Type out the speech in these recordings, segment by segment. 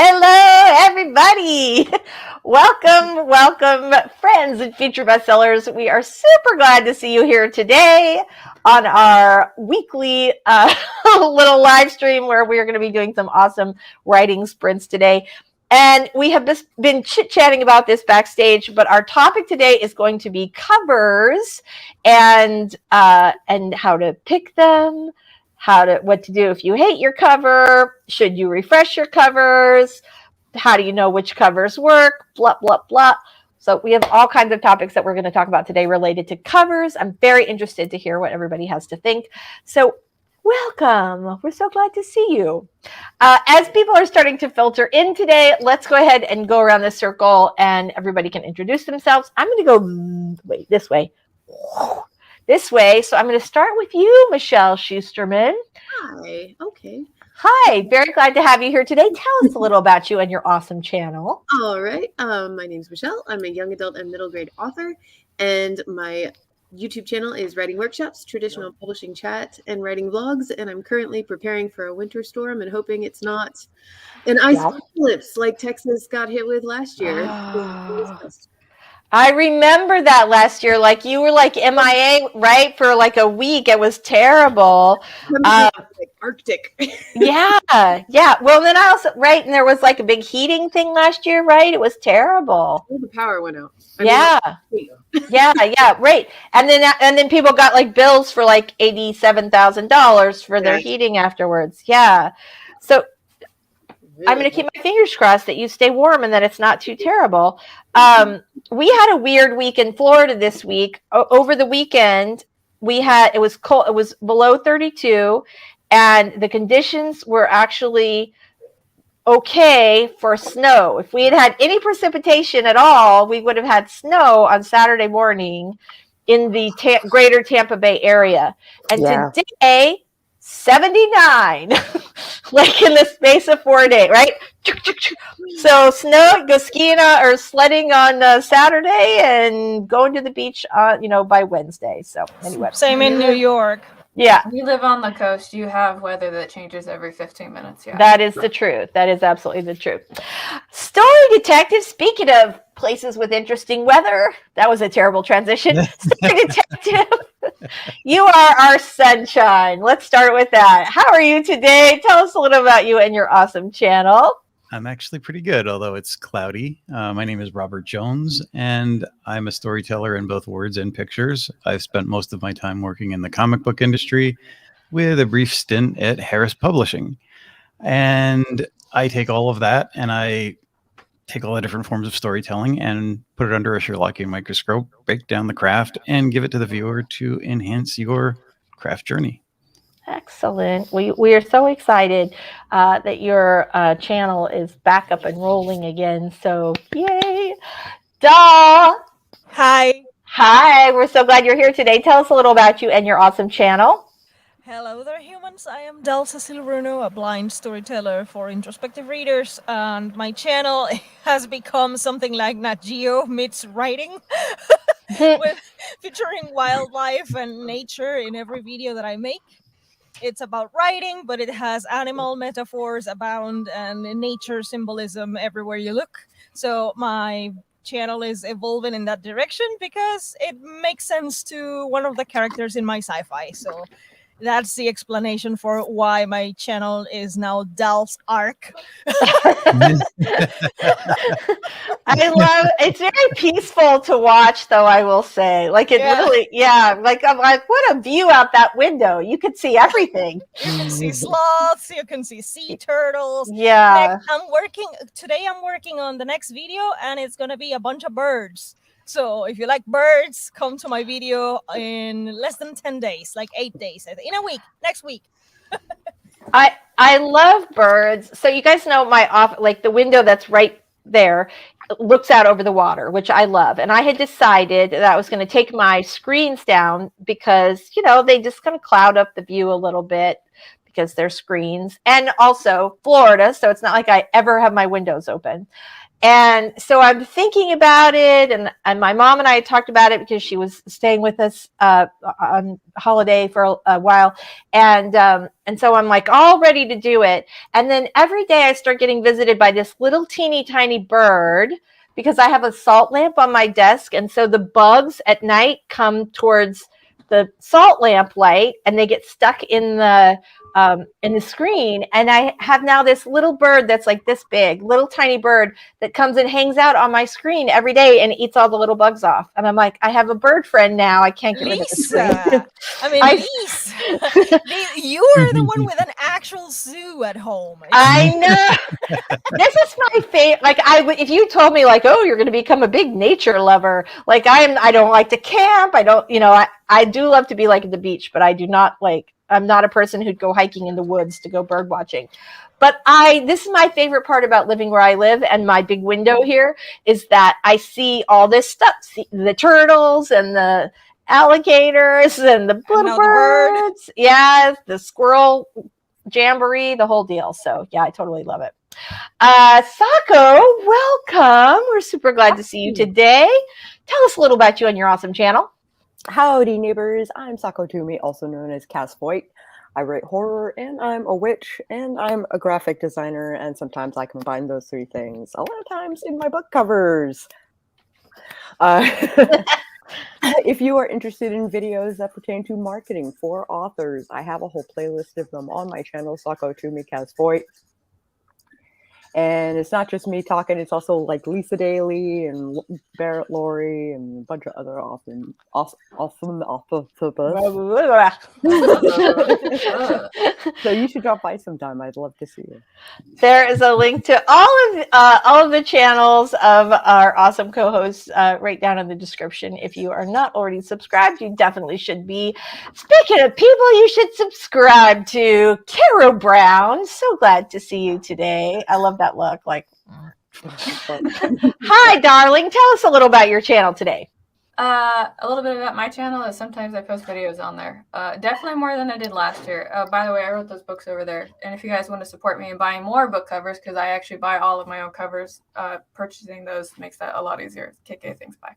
Hello, everybody. Welcome, friends and Future Bestsellers. We are super glad to see you here today on our weekly little live stream where we are going to be doing some awesome writing sprints today. And we have just been chit-chatting about this backstage, but our topic today is going to be covers and how to pick them, what to do if you hate your cover, should you refresh your covers, how do you know which covers work, blah, blah, blah. So we have all kinds of topics that we're going to talk about today related to covers. I'm very interested to hear what everybody has to think. So welcome. We're so glad to see you. As people are starting to filter in today, let's go ahead and go around this circle and everybody can introduce themselves. I'm going to go this way. So I'm going to start with you, Michelle Schusterman. Hi. Okay. Hi. Very glad to have you here today. Tell us a little about you and your awesome channel. All right. My name is Michelle. I'm a young adult and middle grade author, and my YouTube channel is Writing Workshops, Traditional Publishing Chat, and Writing Vlogs, and I'm currently preparing for a winter storm and hoping it's not an ice apocalypse like Texas got hit with last year. I remember that last year. Like you were like MIA, right? For like a week. It was terrible. Like Arctic. Yeah. Well, then I also, right. And there was like a big heating thing last year, right? It was terrible. All the power went out. Yeah. Right. And then people got like bills for like $87,000 for their heating afterwards. Yeah. So I'm going to keep my fingers crossed that you stay warm and that it's not too terrible. We had a weird week in Florida this week. Over the weekend, it was cold. It was below 32, and the conditions were actually okay for snow. If we had had any precipitation at all, we would have had snow on Saturday morning in the greater Tampa Bay area. And today, 79, like in the space of 4 days, right? So snow, go skiing or sledding on Saturday and going to the beach, by Wednesday. So anyway. Same in New York. Yeah. You live on the coast. You have weather that changes every 15 minutes. Yeah. That is the truth. That is absolutely the truth. Story Detective, speaking of places with interesting weather, that was a terrible transition. Story Detective, you are our sunshine. Let's start with that. How are you today? Tell us a little about you and your awesome channel. I'm actually pretty good, although it's cloudy. My name is Robert Jones, and I'm a storyteller in both words and pictures. I've spent most of my time working in the comic book industry with a brief stint at Harris Publishing. And I take all of that and I take all the different forms of storytelling and put it under a Sherlockian microscope, break down the craft, and give it to the viewer to enhance your craft journey. Excellent. We are so excited that your channel is back up and rolling again. So yay. Daw. Hi. We're so glad you're here today. Tell us a little about you and your awesome channel. Hello there, humans. I am Cecil Runo, a blind storyteller for introspective readers, and my channel has become something like Nat Geo meets writing, featuring wildlife and nature in every video that I make. It's about writing, but it has animal metaphors abound and nature symbolism everywhere you look. So my channel is evolving in that direction because it makes sense to one of the characters in my sci-fi. So that's the explanation for why my channel is now Dal's Arc. I love it's very peaceful to watch, though, I will say. Like it really, like I'm like, what a view out that window. You could see everything. You can see sloths, you can see sea turtles. Yeah. Today I'm working on the next video, and it's gonna be a bunch of birds. So if you like birds, come to my video in less than 10 days, like 8 days, in a week, next week. I love birds. So you guys know the window that's right there looks out over the water, which I love. And I had decided that I was going to take my screens down because, they just kind of cloud up the view a little bit. because they're screens, and also Florida. So it's not like I ever have my windows open. And so I'm thinking about it, and my mom and I talked about it because she was staying with us on holiday for a while, and so I'm like all ready to do it. And then every day I start getting visited by this little teeny tiny bird because I have a salt lamp on my desk, and so the bugs at night come towards the salt lamp light, and they get stuck in the screen. And I have now this little bird that's like this big, little tiny bird that comes and hangs out on my screen every day and eats all the little bugs off. And I'm like, I have a bird friend now. I can't get rid of the screen. I mean, Lisa, you are the one with an actual zoo at home. I know. This is my favorite. Like, if you told me like, oh, you're going to become a big nature lover, like I don't like to camp. I don't, I do love to be like at the beach, but I do not like, I'm not a person who'd go hiking in the woods to go bird watching. But this is my favorite part about living where I live, and my big window here is that I see all this stuff, the turtles and the alligators and the little birds. Yeah, the squirrel jamboree, the whole deal. So yeah, I totally love it. Sako, welcome. We're super glad to see you today. Tell us a little about you and your awesome channel. Howdy, neighbors. I'm Sako Toomey, also known as Cass Voigt. I write horror, and I'm a witch, and I'm a graphic designer, and sometimes I combine those three things, a lot of times in my book covers. If you are interested in videos that pertain to marketing for authors, I have a whole playlist of them on my channel, Sako Toomey, Cass Voigt. And it's not just me talking, it's also like Lisa Daly and Barrett Laurie and a bunch of other awesome authors. So you should drop by sometime. I'd love to see you. There is a link to all of the channels of our awesome co-hosts right down in the description. If you are not already subscribed, you definitely should be. Speaking of people you should subscribe to, Caro Brown. So glad to see you today. I love that look. Like, hi, darling. Tell us a little about your channel today. A little bit about my channel is sometimes I post videos on there. Definitely more than I did last year. By the way, I wrote those books over there. And if you guys want to support me in buying more book covers, because I actually buy all of my own covers, purchasing those makes that a lot easier. KK, thanks, bye.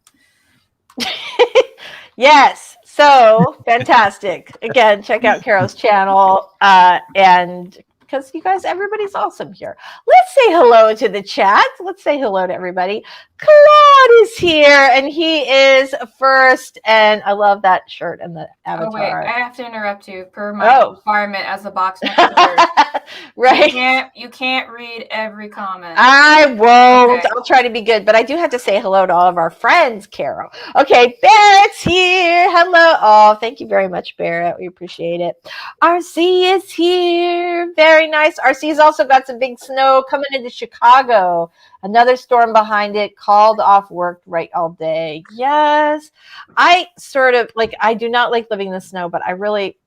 Yes. So fantastic. Again, check out Caro's channel. And because you guys, everybody's awesome here. Let's say hello to the chat. Let's say hello to everybody. Claude is here, and he is first. And I love that shirt and the avatar. Oh, wait, I have to interrupt you per my requirement as the box master. Right. You can't read every comment. I won't. Okay. I'll try to be good, but I do have to say hello to all of our friends, Carol. Okay, Barrett's here. Hello. Oh, thank you very much, Barrett. We appreciate it. RC is here. Very nice. RC's also got some big snow coming into Chicago. Another storm behind it. Called off work right all day. Yes. I sort of I do not like living in the snow, but I really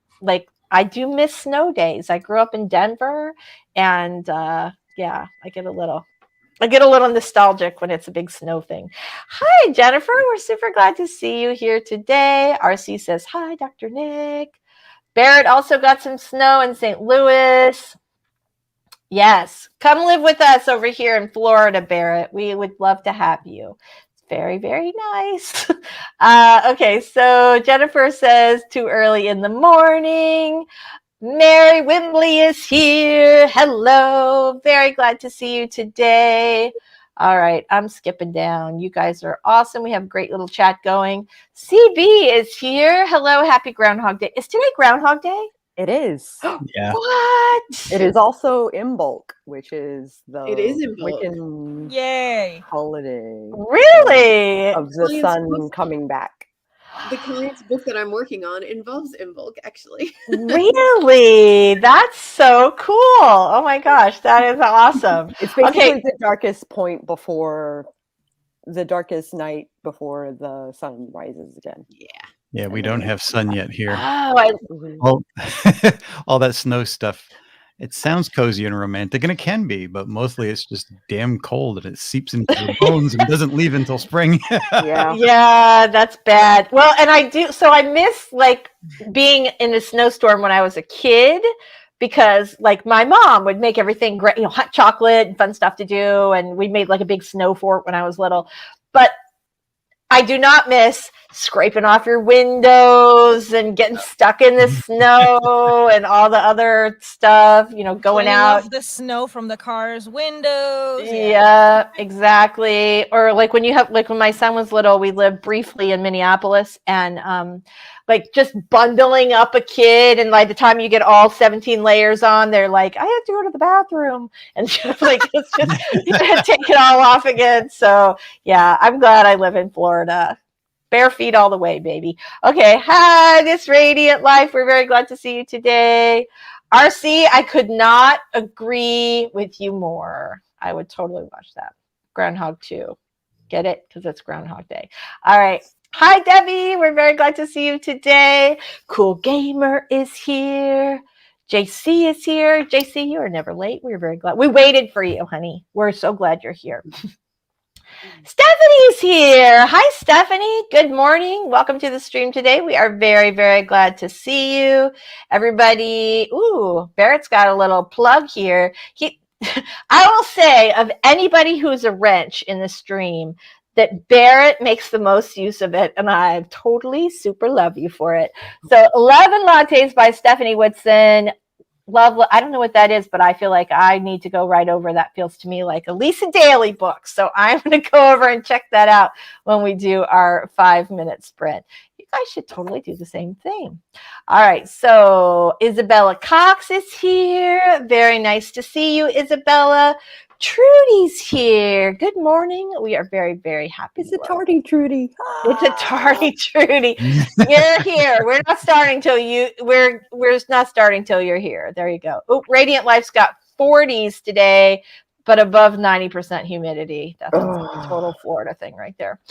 I do miss snow days. I grew up in Denver, and yeah, I get a little nostalgic when it's a big snow thing. Hi, Jennifer. We're super glad to see you here today. RC says, hi, Dr. Nick. Barrett also got some snow in St. Louis. Yes, come live with us over here in Florida, Barrett. We would love to have you. It's very, very nice. Okay, so Jennifer says, too early in the morning. Mary Wimbley is here. Hello. Very glad to see you today. All right, I'm skipping down. You guys are awesome. We have a great little chat going. CB is here. Hello, happy Groundhog Day. Is today Groundhog Day? It is. Yeah. What? It is also Imbolc, which is the It is Imbolc. Wiccan Yay. holiday Really? of the sun coming back. The client's book that I'm working on involves Imbolc, actually. Really? That's so cool. Oh my gosh, that is awesome. It's basically the darkest point before the darkest night before the sun rises again. Yeah. Yeah, we don't have sun yet here. Oh, All that snow stuff. It sounds cozy and romantic, and it can be, but mostly it's just damn cold, and it seeps into your bones and doesn't leave until spring. yeah, that's bad. Well, and I miss being in a snowstorm when I was a kid, because like my mom would make everything great, hot chocolate and fun stuff to do. And we made like a big snow fort when I was little. But I do not miss scraping off your windows and getting stuck in the snow and all the other stuff, going Cleaning out. off the snow from the car's windows. Yeah, exactly. Or like when my son was little, we lived briefly in Minneapolis, and like just bundling up a kid, and by the time you get all 17 layers on, they're like, I have to go to the bathroom, and just like it's just take it all off again. So yeah, I'm glad I live in Florida. Bare feet all the way, baby. Okay, hi, this radiant life. We're very glad to see you today. RC, I could not agree with you more. I would totally watch that. Groundhog 2. Get it? Because it's Groundhog Day. All right. Hi, Debbie. We're very glad to see you today. Cool Gamer is here. JC is here. JC, you are never late. We're very glad. We waited for you, honey. We're so glad you're here. Stephanie's here. Hi, Stephanie. Good morning. Welcome to the stream today. We are very, very glad to see you. Everybody, Barrett's got a little plug here. I will say, of anybody who's a wrench in the stream, that Barrett makes the most use of it, and I totally super love you for it. So 11 Lattes by Stephanie Whitson. Love, I don't know what that is, but I feel like I need to go right over. That feels to me like a Lisa Daily book. So I'm going to go over and check that out when we do our 5-minute sprint. You guys should totally do the same thing. All right. So Isabella Cox is here. Very nice to see you, Isabella. Trudy's here. Good morning. We are very, very happy. It's a tardy Trudy. It's a tardy Trudy. You're here. We're not starting till not starting till you're here. There you go. Oh, Radiant Life's got 40s today, but above 90% humidity. That's a total Florida thing right there.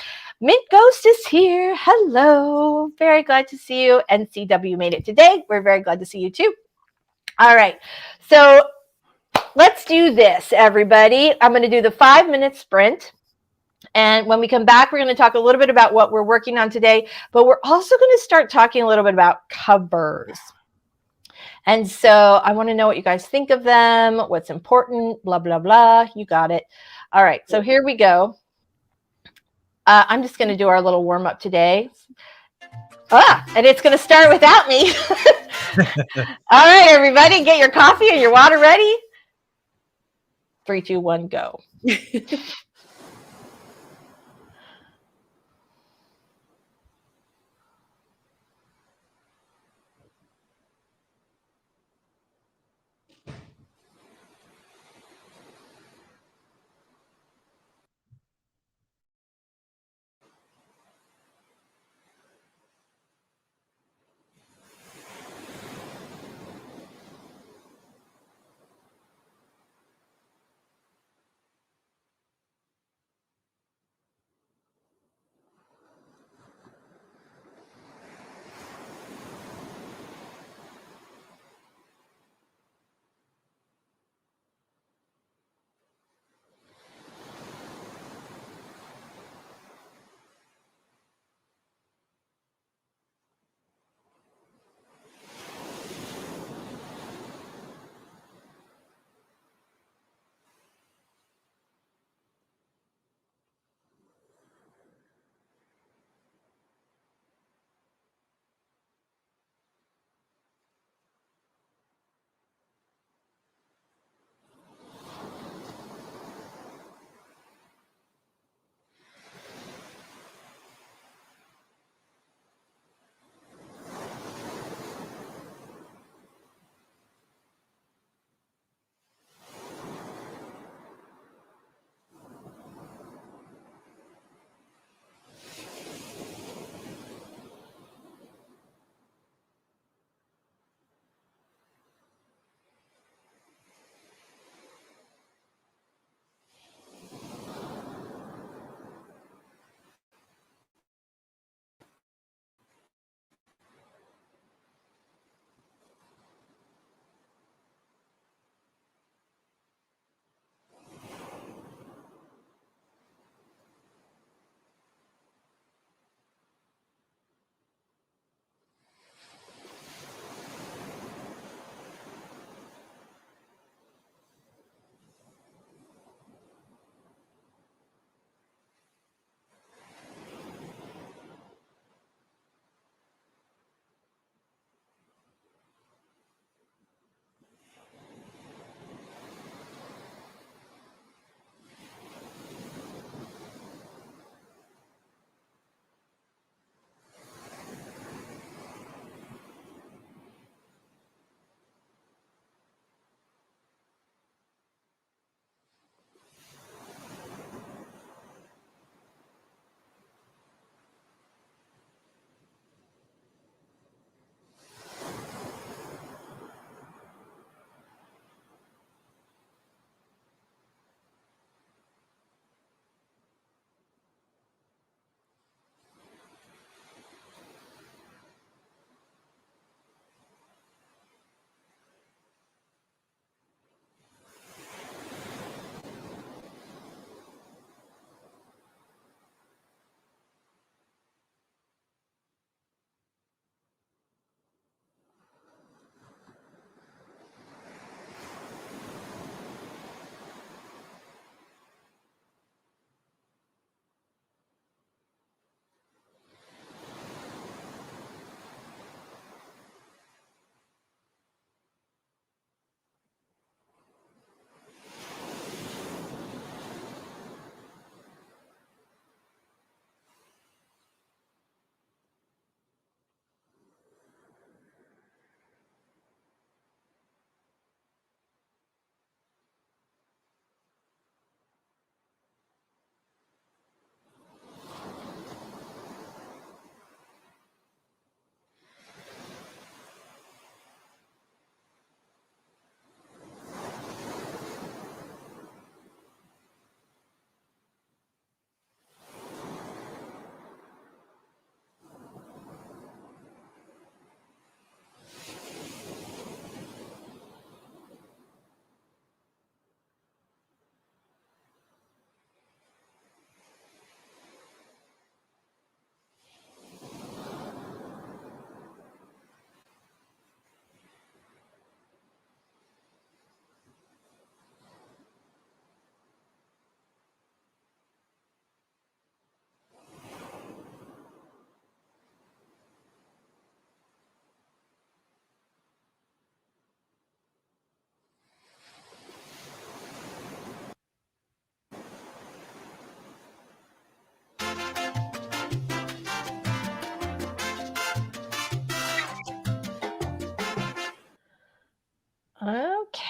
Mint Ghost is here. Hello. Very glad to see you. NCW made it today. We're very glad to see you too. All right. So let's do this, everybody. I'm going to do the 5-minute sprint. And when we come back, we're going to talk a little bit about what we're working on today, but we're also going to start talking a little bit about covers. And so I want to know what you guys think of them, what's important, blah, blah, blah. You got it. All right. So here we go. I'm just going to do our little warm up today. And it's going to start without me. All right, everybody, get your coffee and your water ready. 3, 2, 1, go.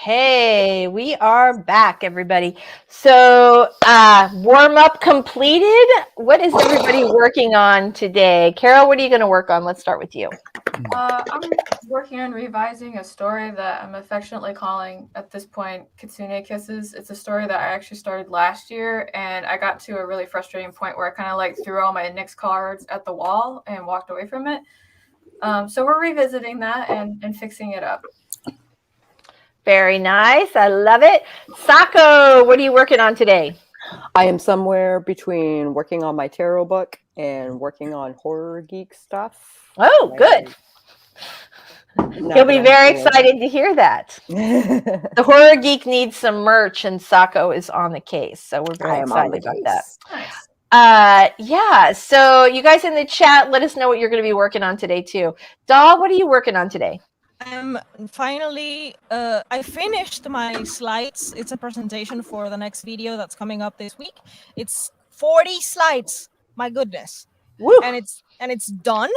Okay, we are back, everybody. So, warm up completed. What is everybody working on today? Carol, what are you going to work on? Let's start with you. I'm working on revising a story that I'm affectionately calling at this point Kitsune Kisses. It's a story that I actually started last year, and I got to a really frustrating point where I kind of like threw all my Nyx cards at the wall and walked away from it. So we're revisiting that and fixing it up. Very nice. I love it. Sako, what are you working on today? I am somewhere between working on my tarot book and working on horror geek stuff. Oh, good. He'll be very excited to hear that. The Horror Geek needs some merch, and Sako is on the case, so we're very excited about that. Nice. Yeah, so you guys in the chat, let us know what you're going to be working on today, too. Dahl, what are you working on today? Finally, I finished my slides. It's a presentation for the next video that's coming up this week. It's 40 slides. My goodness. Woo. And it's done.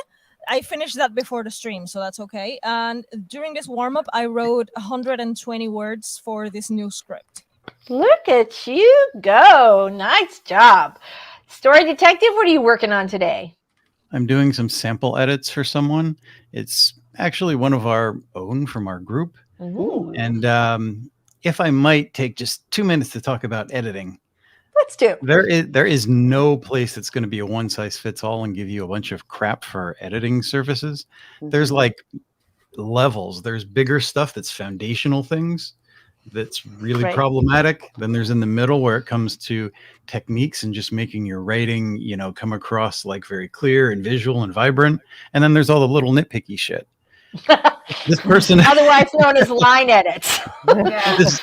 I finished that before the stream, so that's okay. And during this warm-up, I wrote 120 words for this new script. Look at you go. Nice job. Story Detective, what are you working on today? I'm doing some sample edits for someone. It's actually one of our own from our group. Ooh. And if I might take just 2 minutes to talk about editing. Let's do. There is no place that's going to be a one size fits all and give you a bunch of crap for editing services. There's like levels. There's bigger stuff that's foundational things that's really problematic. Then there's in the middle where it comes to techniques and just making your writing, you know, come across like very clear and visual and vibrant. And then there's all the little nitpicky shit. This person, otherwise known as line edits. This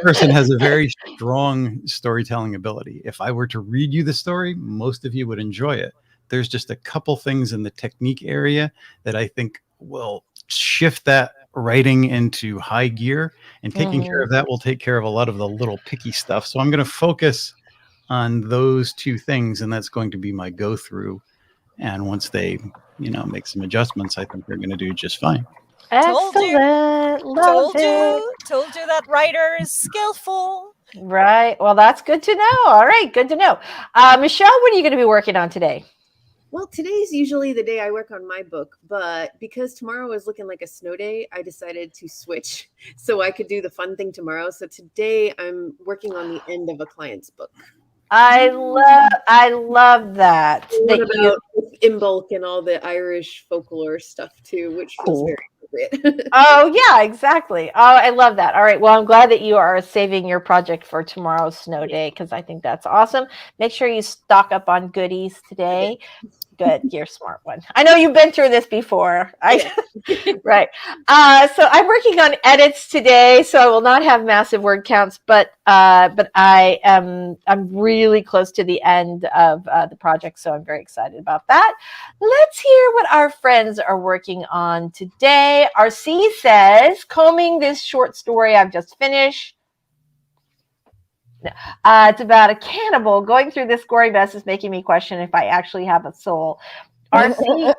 person has a very strong storytelling ability. If I were to read you the story, most of you would enjoy it. There's just a couple things in the technique area that I think will shift that writing into high gear, and taking care of that will take care of a lot of the little picky stuff. So I'm going to focus on those two things, and that's going to be my go through. And once they, you know, make some adjustments, I think they're going to do just fine. Excellent. Told you that writer is skillful. Right. Well, that's good to know. All right. Good to know. Michelle, what are you going to be working on today? Well, today's usually the day I work on my book, but because tomorrow is looking like a snow day, I decided to switch so I could do the fun thing tomorrow. So today I'm working on the end of a client's book. I love that. About Imbolc and all the Irish folklore stuff too, which feels very appropriate. Oh yeah, exactly. Oh, I love that. All right. Well, I'm glad that you are saving your project for tomorrow's snow day, because I think that's awesome. Make sure you stock up on goodies today. Good. You're a smart one. I know you've been through this before. Right. So I'm working on edits today, so I will not have massive word counts, but I'm really close to the end of the project, so I'm very excited about that. Let's hear what our friends are working on today. RC says, combing this short story I've just finished. It's about a cannibal. Going through this gory mess is making me question if I actually have a soul. RC,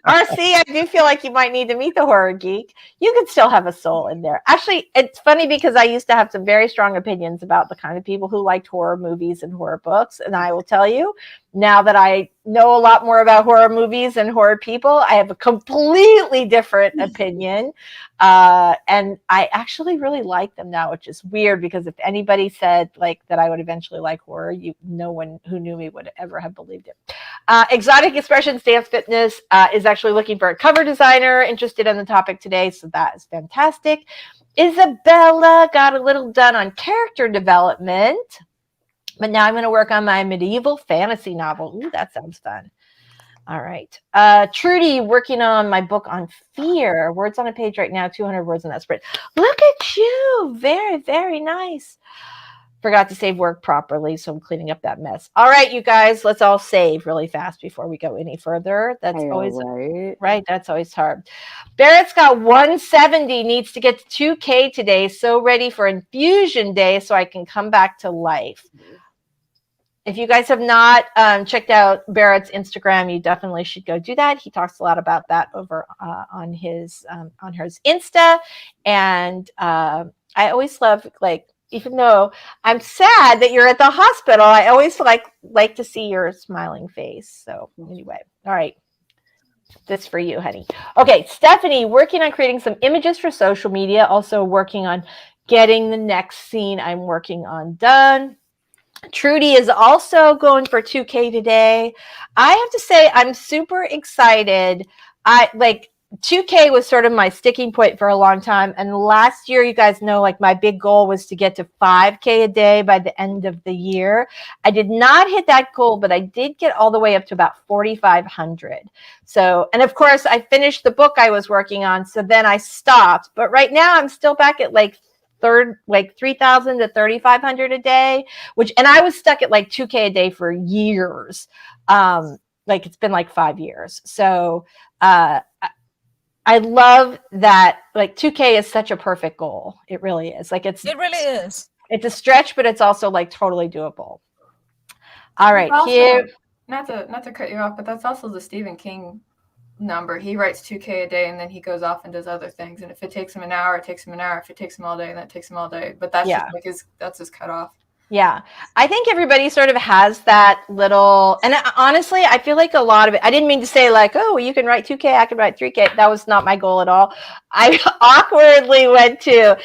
I do feel like you might need to meet the horror geek. You could still have a soul in there. Actually, it's funny because I used to have some very strong opinions about the kind of people who liked horror movies and horror books. And I will tell you, now that I know a lot more about horror movies and horror people, I have a completely different opinion. And I actually really like them now, which is weird, because if anybody said like that I would eventually like horror, no one who knew me would ever have believed it. Exotic Expressions Dance Fitness is actually looking for a cover designer interested in the topic today, so that is fantastic. Isabella got a little done on character development, but now I'm going to work on my medieval fantasy novel. Ooh, that sounds fun. All right. Trudy working on my book on fear. Words on a page right now, 200 words in that sprint. Look at you. Very, very nice. Forgot to save work properly, so I'm cleaning up that mess. All right, you guys, let's all save really fast before we go any further. That's always right. That's always hard. Barrett's got 170, needs to get to 2K today. So ready for infusion day so I can come back to life. if you guys have not checked out Barrett's Instagram, you definitely should go do that. He talks a lot about that over on his Insta. And I always love, like, even though I'm sad that you're at the hospital, I always like to see your smiling face. So anyway, all right. This for you, honey. Okay, Stephanie, working on creating some images for social media, also working on getting the next scene I'm working on done. Trudy is also going for 2K today. I have to say, I'm super excited. 2K was sort of my sticking point for a long time. And last year, you guys know, like, my big goal was to get to 5K a day by the end of the year. I did not hit that goal, but I did get all the way up to about 4,500. So, and of course, I finished the book I was working on. So then I stopped. But right now, I'm still back at like 3,000 to 3,500 a day, and I was stuck at like 2K a day for years. Like, it's been like 5 years. So I love that, like, 2K is such a perfect goal. It really is. Like, it really is. It's a stretch, but it's also like totally doable. All right, also, here. Not to cut you off, but that's also the Stephen King number. He writes 2K a day, and then he goes off and does other things. And if it takes him an hour, it takes him an hour. If it takes him all day, then it takes him all day. But that's just like that's his cutoff. Yeah, I think everybody sort of has that little, and honestly, I feel like a lot of it, I didn't mean to say like, oh, you can write 2K, I can write 3K. That was not my goal at all. I awkwardly went to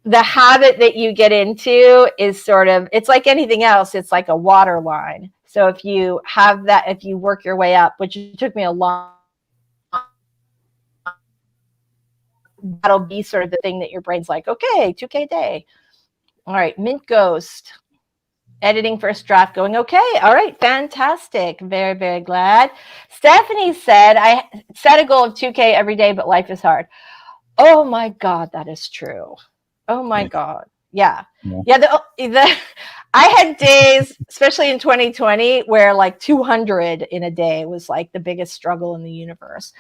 the habit that you get into is sort of, it's like anything else. It's like a water line. So if you have that, if you work your way up, which took me a long, that'll be sort of the thing that your brain's like, okay, 2K a day. All right, Mint Ghost. Editing first draft going okay. All right, fantastic. Very, very glad. Stephanie said, I set a goal of 2K every day, but life is hard. Oh my God, that is true. Oh my God. Yeah. I had days, especially in 2020, where like 200 in a day was like the biggest struggle in the universe.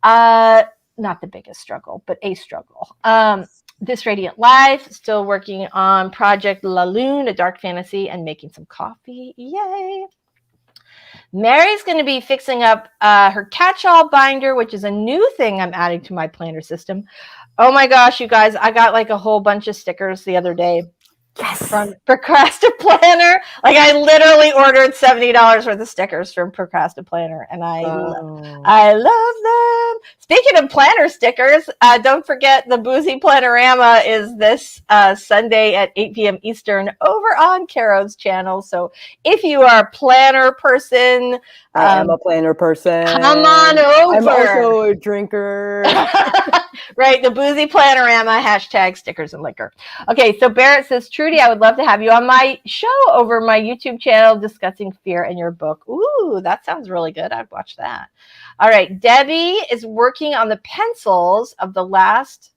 Not the biggest struggle, but a struggle. This Radiant Life, still working on Project La Lune, a dark fantasy, and making some coffee. Yay. Mary's going to be fixing up her catch-all binder, which is a new thing I'm adding to my planner system. Oh my gosh, you guys, I got like a whole bunch of stickers the other day. Yes. From Procrastiplanner. Like, I literally ordered $70 worth of stickers from Procrastiplanner, and I love them. Speaking of planner stickers, don't forget the Boozy Plannerama is this Sunday at 8 p.m. Eastern over on Caro's channel. So if you are a planner person, I am a planner person. Come on over. I'm also a drinker. Right, the Boozy Plannerama, hashtag stickers and liquor. Okay, so Barrett says, Trudy, I would love to have you on my show over my YouTube channel discussing fear in your book. Ooh, that sounds really good. I'd watch that. All right, Debbie is working on the pencils of the last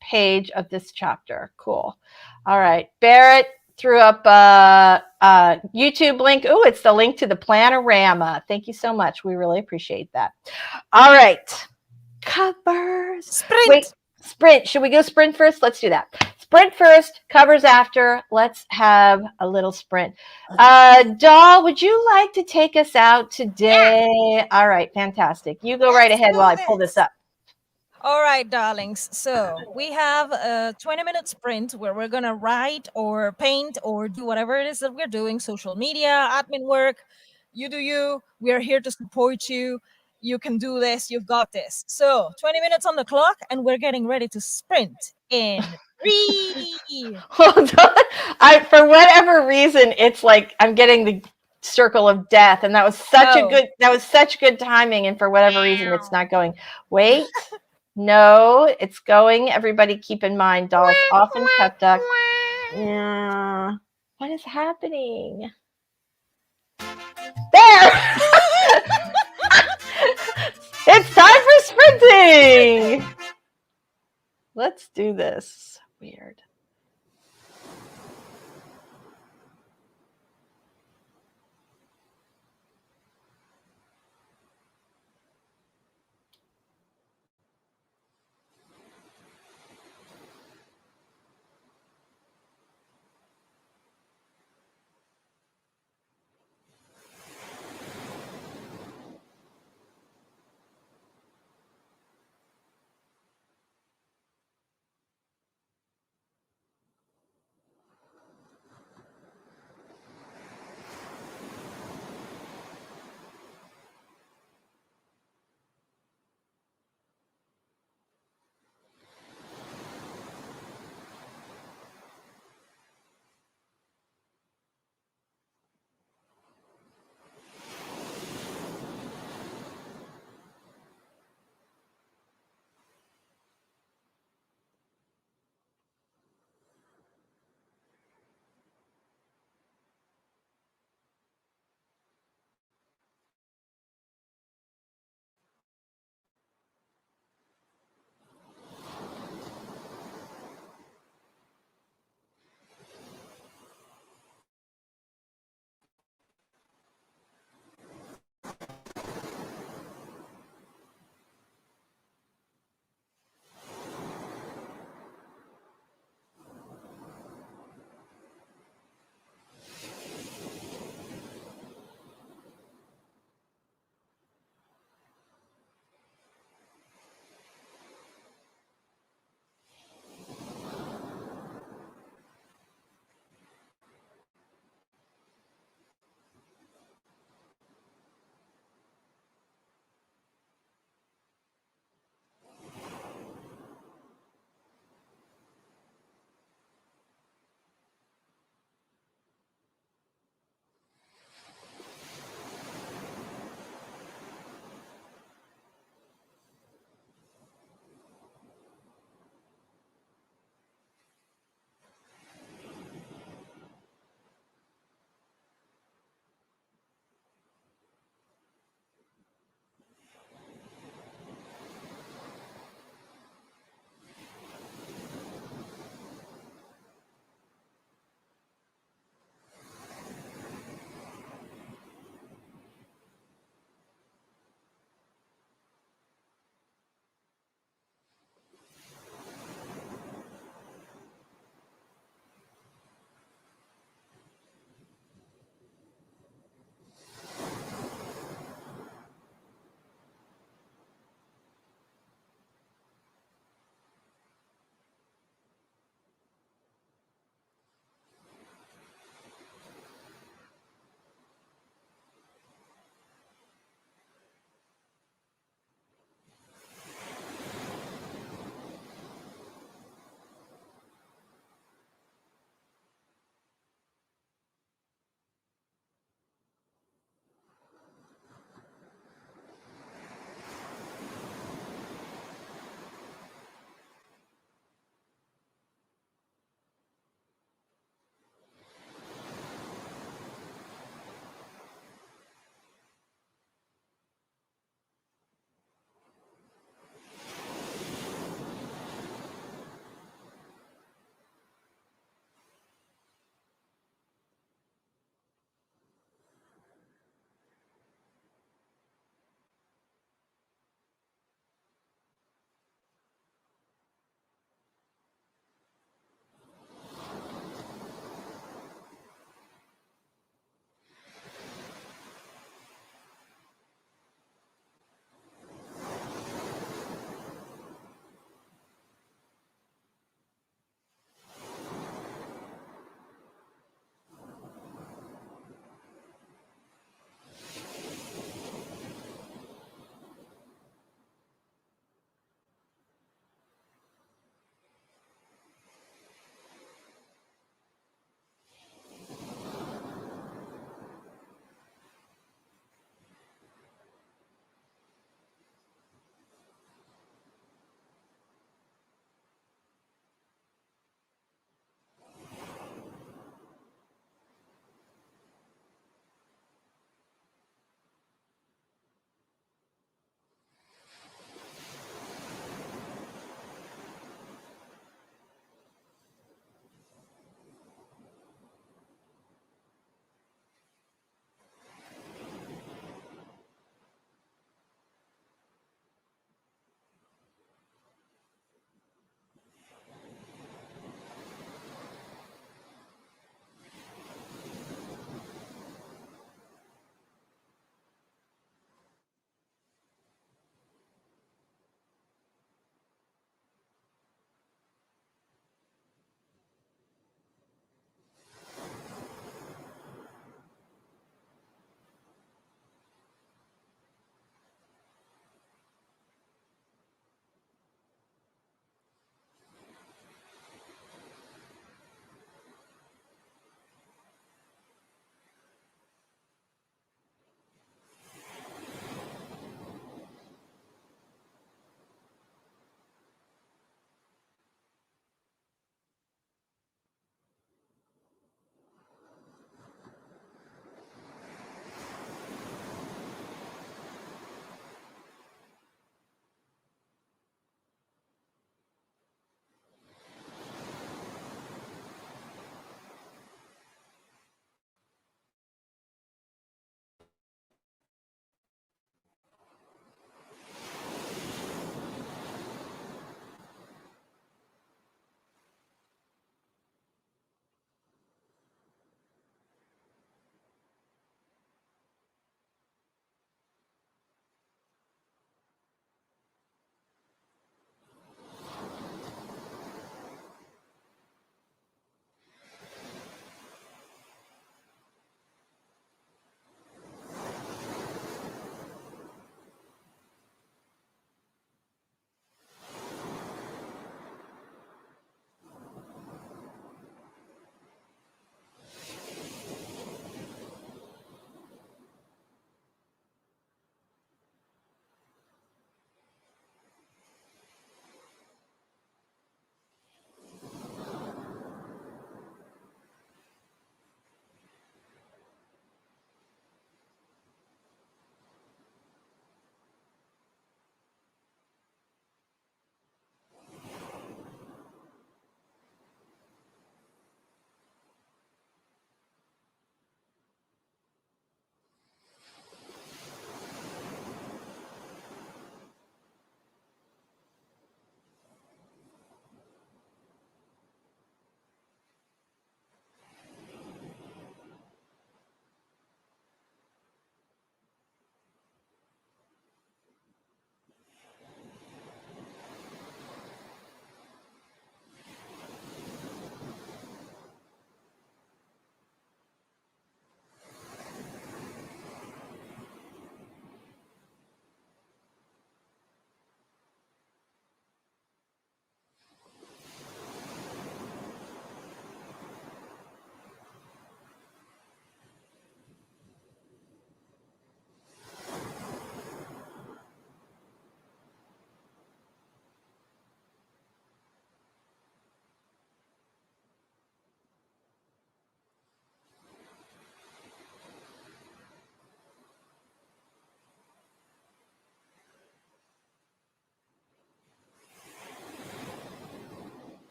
page of this chapter. Cool. All right, Barrett threw up a YouTube link. Ooh, it's the link to the Plannerama. Thank you so much. We really appreciate that. All right. Covers. Sprint. Wait, sprint. Should we go sprint first? Let's do that. Sprint first, covers after. Let's have a little sprint. Doll, would you like to take us out today? Yeah. All right, fantastic. You go right ahead while I pull this up. All right, darlings. So we have a 20-minute sprint where we're going to write or paint or do whatever it is that we're doing, social media, admin work. You do you. We are here to support you. You can do this. You've got this. So 20 minutes on the clock, and we're getting ready to sprint in 3. Hold on. For whatever reason, it's like I'm getting the circle of death, and that was such good timing. And for whatever reason, it's not going. Wait. No, it's going. Everybody keep in mind, dolls often cut duck. Yeah. What is happening? There! It's time for sprinting! Let's do this. Weird.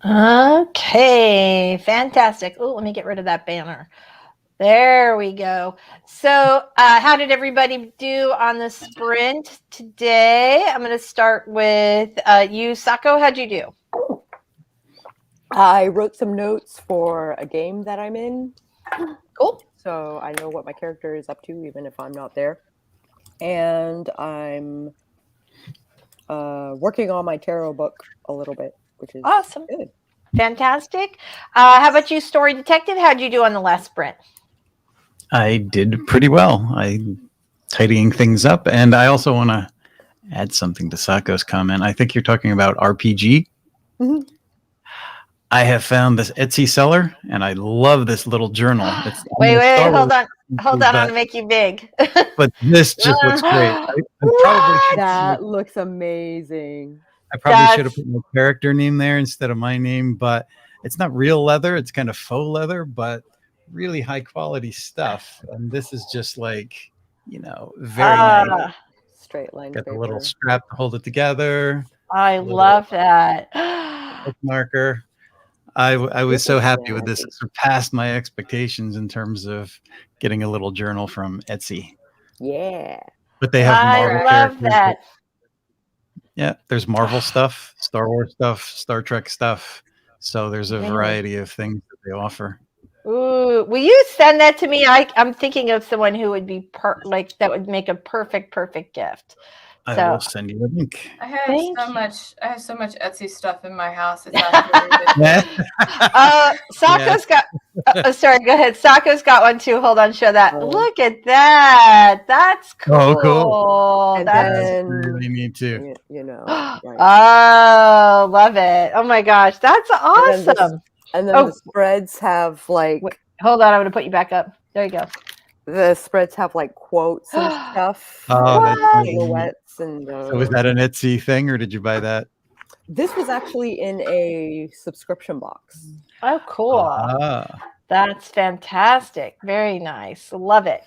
Okay, fantastic. Oh, let me get rid of that banner. There we go. So, how did everybody do on the sprint today? I'm going to start with you, Sako. How'd you do? I wrote some notes for a game that I'm in. Cool. So I know what my character is up to, even if I'm not there. And I'm working on my tarot book a little bit, which is Awesome. good. Fantastic. How about you, Story Detective? How'd you do on the last sprint? I did pretty well. I'm tidying things up, and I also want to add something to Sako's comment. I think you're talking about RPG. Mm-hmm. I have found this Etsy seller, and I love this little journal. It's Wait, hold on. Hold on, I'm going to make you big. But this just looks great. That looks amazing. I probably should have put my character name there instead of my name, but it's not real leather. It's kind of faux leather, but really high quality stuff. And this is just like, very nice. Straight line Got paper. the little strap to hold it together. I love that. Bookmarker. I was so happy with this. It surpassed my expectations in terms of getting a little journal from Etsy. Yeah. But they have Marvel love that. Yeah, there's Marvel stuff, Star Wars stuff, Star Trek stuff. So there's a variety of things that they offer. Ooh, will you send that to me? I'm thinking of someone who would be that would make a perfect gift. I will send you a link. I have so much Etsy stuff in my house. It's actually Sako's got. Sorry, go ahead. Sako's got one too. Hold on, show that. Look at that. That's cool. Oh, cool. And that's really neat too. Right. Oh, love it. Oh my gosh, that's awesome. And then the spreads have like. Wait, hold on, I'm going to put you back up. There you go. The spreads have like quotes and stuff. Oh, that's silhouettes and. So was that an Etsy thing, or did you buy that? This was actually in a subscription box. Oh, cool. That's fantastic. Very nice. Love it.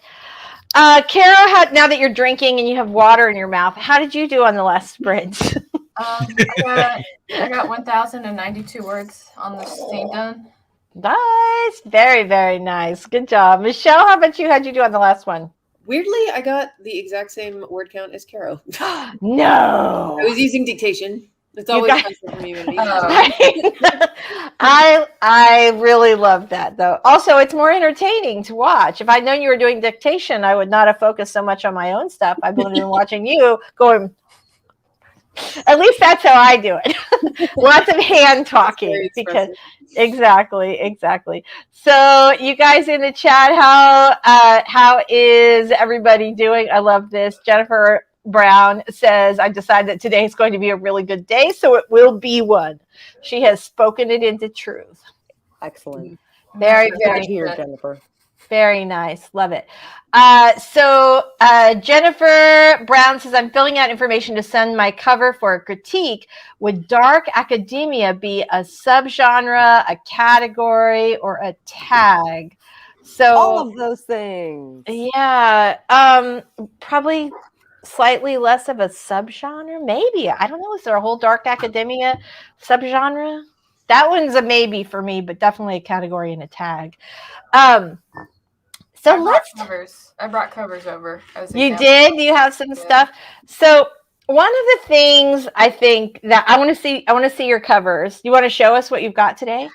Kara, now that you're drinking and you have water in your mouth, how did you do on the last sprint? I got 1,092 words on the thing done. Nice. Very, very nice. Good job. Michelle, how about you? How'd you do on the last one? Weirdly, I got the exact same word count as Caro. No. I was using dictation. It's always fun for me when I really love that though. Also, it's more entertaining to watch. If I'd known you were doing dictation, I would not have focused so much on my own stuff. I've been watching you going. At least that's how I do it. Lots of hand talking because exactly. So you guys in the chat, how is everybody doing? I love this. Jennifer Brown says, I decided that today is going to be a really good day, so it will be one. She has spoken it into truth. Excellent. Very here, Jennifer. Very nice. Love it. So Jennifer Brown says, I'm filling out information to send my cover for a critique. Would dark academia be a subgenre, a category, or a tag? So all of those things. Yeah. Probably slightly less of a subgenre. Maybe. I don't know. Is there a whole dark academia subgenre? That one's a maybe for me, but definitely a category and a tag. So I brought covers over. You did? You have some stuff. So one of the things I think that I want to see your covers. You want to show us what you've got today?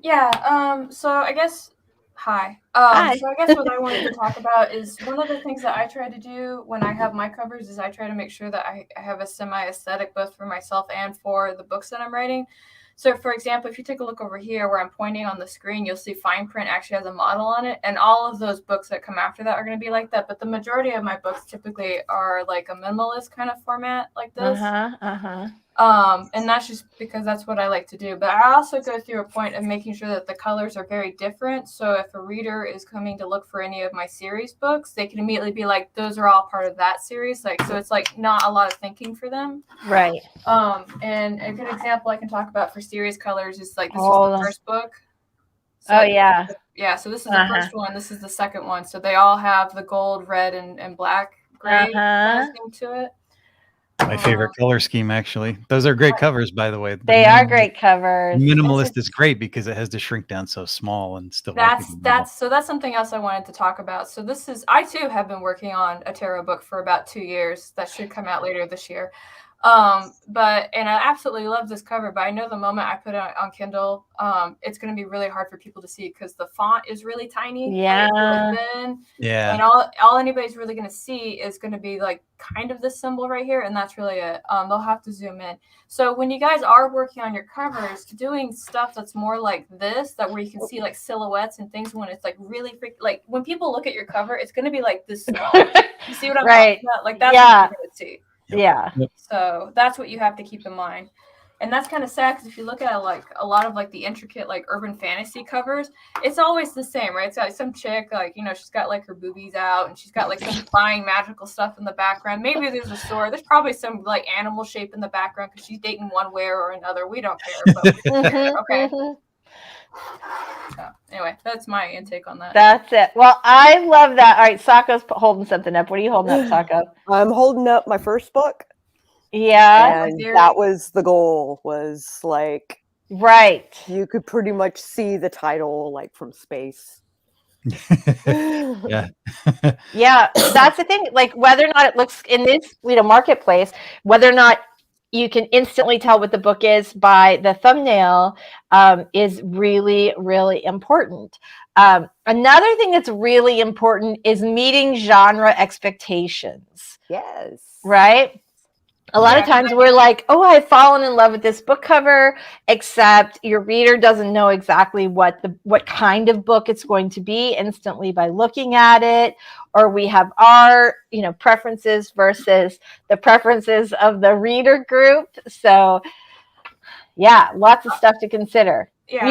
Yeah. So I guess hi. So I guess what I wanted to talk about is one of the things that I try to do when I have my covers is I try to make sure that I have a semi-aesthetic both for myself and for the books that I'm writing. So, for example, if you take a look over here where I'm pointing on the screen, you'll see fine print actually has a model on it. And all of those books that come after that are going to be like that. But the majority of my books typically are like a minimalist kind of format like this. And that's just because that's what I like to do. But I also go through a point of making sure that the colors are very different. So if a reader is coming to look for any of my series books, they can immediately be like, those are all part of that series. Like, so it's like not a lot of thinking for them. Right. And a good example I can talk about for series colors is like, this is the first book. So yeah. Yeah. So this is the first one. This is the second one. So they all have the gold, red, and black gray to it. My favorite color scheme, actually. Those are great covers, by the way. They are great covers. Minimalist is great because it has to shrink down so small and still. That's something else I wanted to talk about. So I too have been working on a tarot book for about 2 years. That should come out later this year. And I absolutely love this cover, but I know the moment I put it on Kindle, it's going to be really hard for people to see because the font is really tiny. Yeah. Really thin. Yeah. And all anybody's really going to see is going to be like kind of this symbol right here. And that's really it. They'll have to zoom in. So when you guys are working on your covers, doing stuff that's more like this, that where you can see like silhouettes and things when it's like really like when people look at your cover, it's going to be like this small. You see what I'm talking about? Like that's what you're going to see. Yeah. So that's what you have to keep in mind. And that's kind of sad because if you look at like a lot of like the intricate like urban fantasy covers, it's always the same, right? It's like some chick, like, you know, she's got like her boobies out and she's got like some flying magical stuff in the background. Maybe there's a sword. There's probably some like animal shape in the background because she's dating one way or another. We don't care. But okay. So anyway, that's my intake on that. That's it. Well, I love that. All right, Sako's holding something up. What are you holding up, Sako? I'm holding up my first book. Yeah. And that was the goal, was like, right. You could pretty much see the title like from space. Yeah. Yeah, that's the thing. Like whether or not it looks in this, marketplace, whether or not you can instantly tell what the book is by the thumbnail is really, really important. Another thing that's really important is meeting genre expectations. Yes. Right? A lot of times we're like, oh, I've fallen in love with this book cover, except your reader doesn't know exactly what kind of book it's going to be instantly by looking at it, or we have our, preferences versus the preferences of the reader group. So yeah, lots of stuff to consider. Yeah,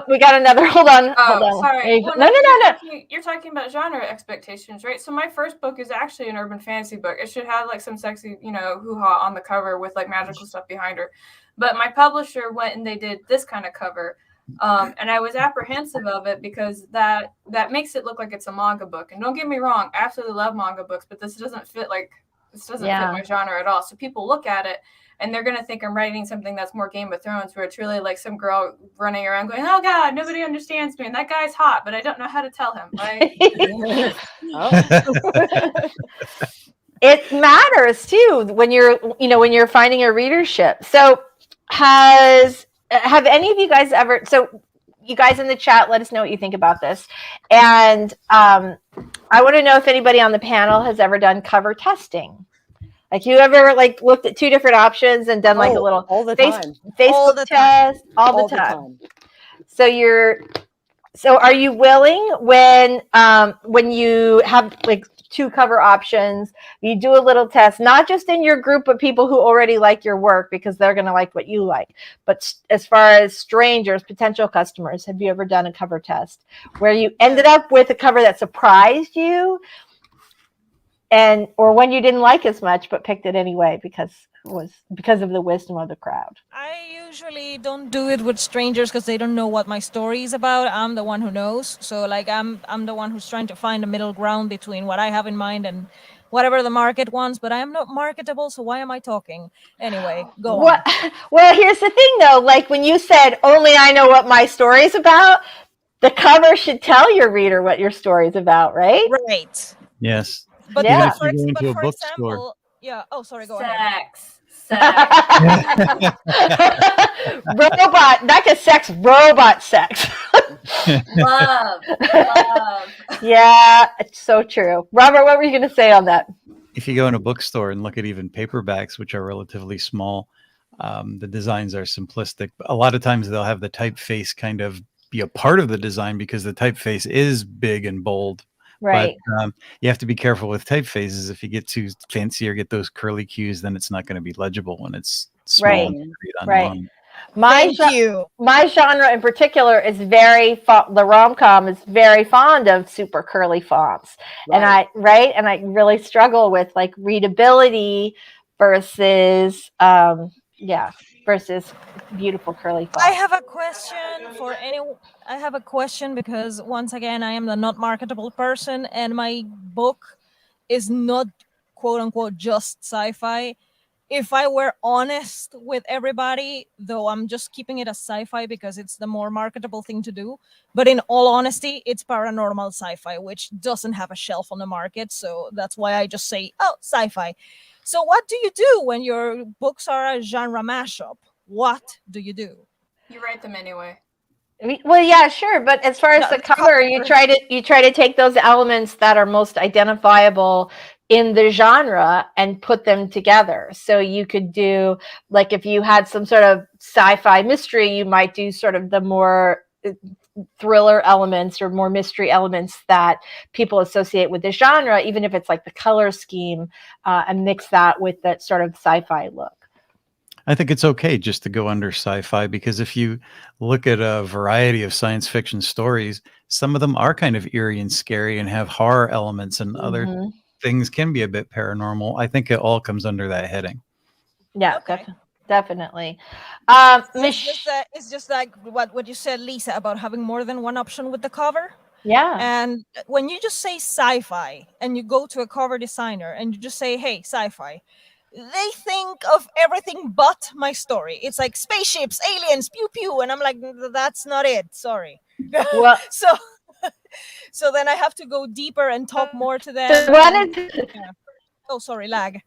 we got another. Hold on. Sorry. No. You're talking about genre expectations, right? So my first book is actually an urban fantasy book. It should have like some sexy, hoo-ha on the cover with like magical stuff behind her. But my publisher went and they did this kind of cover. And I was apprehensive of it because that makes it look like it's a manga book. And don't get me wrong, I absolutely love manga books, but this doesn't fit my genre at all. So people look at it and they're going to think I'm writing something that's more Game of Thrones, where it's really like some girl running around going, oh, God, nobody understands me. And that guy's hot, but I don't know how to tell him. Right? It matters, too, when you're finding a readership. So have any of you guys ever – so you guys in the chat, let us know what you think about this. And I want to know if anybody on the panel has ever done cover testing. Like you ever looked at 2 different options and done a little Facebook test all the time. So are you willing when you have 2 cover options, you do a little test, not just in your group of people who already like your work because they're going to like what you like, but as far as strangers, potential customers, have you ever done a cover test where you ended up with a cover that surprised you? Or one you didn't like as much, but picked it anyway because of the wisdom of the crowd. I usually don't do it with strangers because they don't know what my story is about. I'm the one who knows. So I'm the one who's trying to find a middle ground between what I have in mind and whatever the market wants. But I am not marketable, so why am I talking? Anyway, go on. Well, here's the thing, though. Like when you said, only I know what my story is about, the cover should tell your reader what your story is about, right? Right. Yes. But yeah. for example, yeah. Oh, sorry. Go ahead. Sex. Robot, not just sex. Robot sex. Love. Yeah, it's so true. Robert, what were you going to say on that? If you go in a bookstore and look at even paperbacks, which are relatively small, the designs are simplistic. A lot of times they'll have the typeface kind of be a part of the design because the typeface is big and bold. Right. But you have to be careful with typefaces. If you get too fancy or get those curly cues, then it's not going to be legible when it's small and read on right. long. My genre in particular is the rom-com is very fond of super curly fonts. Right. And I really struggle with readability versus versus beautiful curly fonts. I have a question because once again, I am the not marketable person and my book is not quote unquote just sci-fi. if I were honest with everybody, though I'm just keeping it as sci-fi because it's the more marketable thing to do. But in all honesty, it's paranormal sci-fi, which doesn't have a shelf on the market. So that's why I just say, oh, sci-fi. So what do you do when your books are a genre mashup? What do you do? You write them anyway. Well, yeah, sure, but as far as the cover, you try to take those elements that are most identifiable in the genre and put them together. So you could do, like, if you had some sort of sci-fi mystery, you might do sort of the more thriller elements or more mystery elements that people associate with the genre, even if it's like the color scheme, and mix that with that sort of sci-fi look. I think it's okay just to go under sci-fi, because if you look at a variety of science fiction stories, some of them are kind of eerie and scary and have horror elements, and other things can be a bit paranormal. I think it all comes under that heading. Yeah, Okay. definitely. It's just like what you said, Lisa, about having more than one option with the cover. Yeah. And when you just say sci-fi and you go to a cover designer and you just say, hey, sci-fi, they think of everything but my story. It's like spaceships, aliens, pew pew, and I'm like, that's not it. Sorry. Well, so then I have to go deeper and talk more to them. Oh, sorry, lag.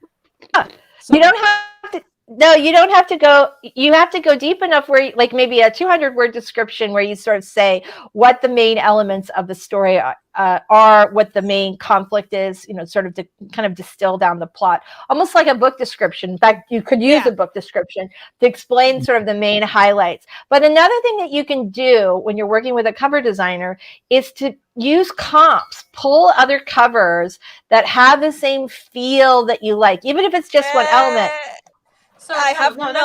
You don't have to. No, you don't have to go. You have to go deep enough where, like, maybe a 200-word description where you sort of say what the main elements of the story are, what the main conflict is, you know, sort of to kind of distill down the plot, almost like a book description. In fact, you could use a book description to explain sort of the main highlights. But another thing that you can do when you're working with a cover designer is to use comps, pull other covers that have the same feel that you like, even if it's just one element. So I have not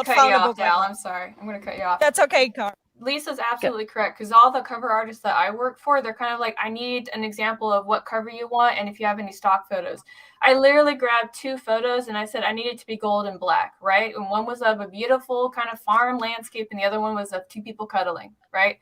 found a book. Dal. I'm sorry. I'm going to cut you off. That's okay, Car. Lisa's absolutely correct, because all the cover artists that I work for, they're kind of like, I need an example of what cover you want and if you have any stock photos. I literally grabbed 2 photos and I said I needed to be gold and black, right? And one was of a beautiful kind of farm landscape and the other one was of 2 people cuddling, right?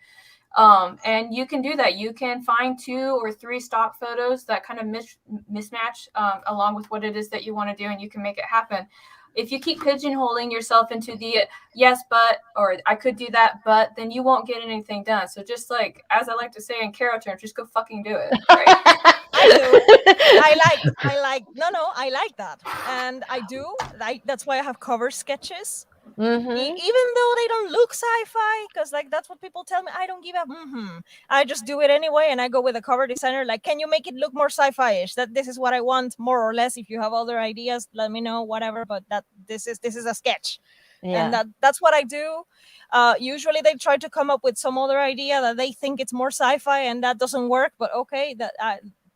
And you can do that. You can find 2 or 3 stock photos that kind of mismatch along with what it is that you want to do, and you can make it happen. If you keep pigeonholing yourself into the yes, but, or I could do that, but, then you won't get anything done. So just like, as I like to say in Carol terms, just go fucking do it. Right? I do. I like that. And I do. That's why I have cover sketches. Even though they don't look sci-fi, because like that's what people tell me, I don't give up. I just do it anyway, and I go with a cover designer like, can you make it look more sci-fi-ish? That this is what I want, more or less. If you have other ideas, let me know, whatever, but that this is a sketch. And that's what I do. Usually they try to come up with some other idea that they think it's more sci-fi, and that doesn't work, but okay, that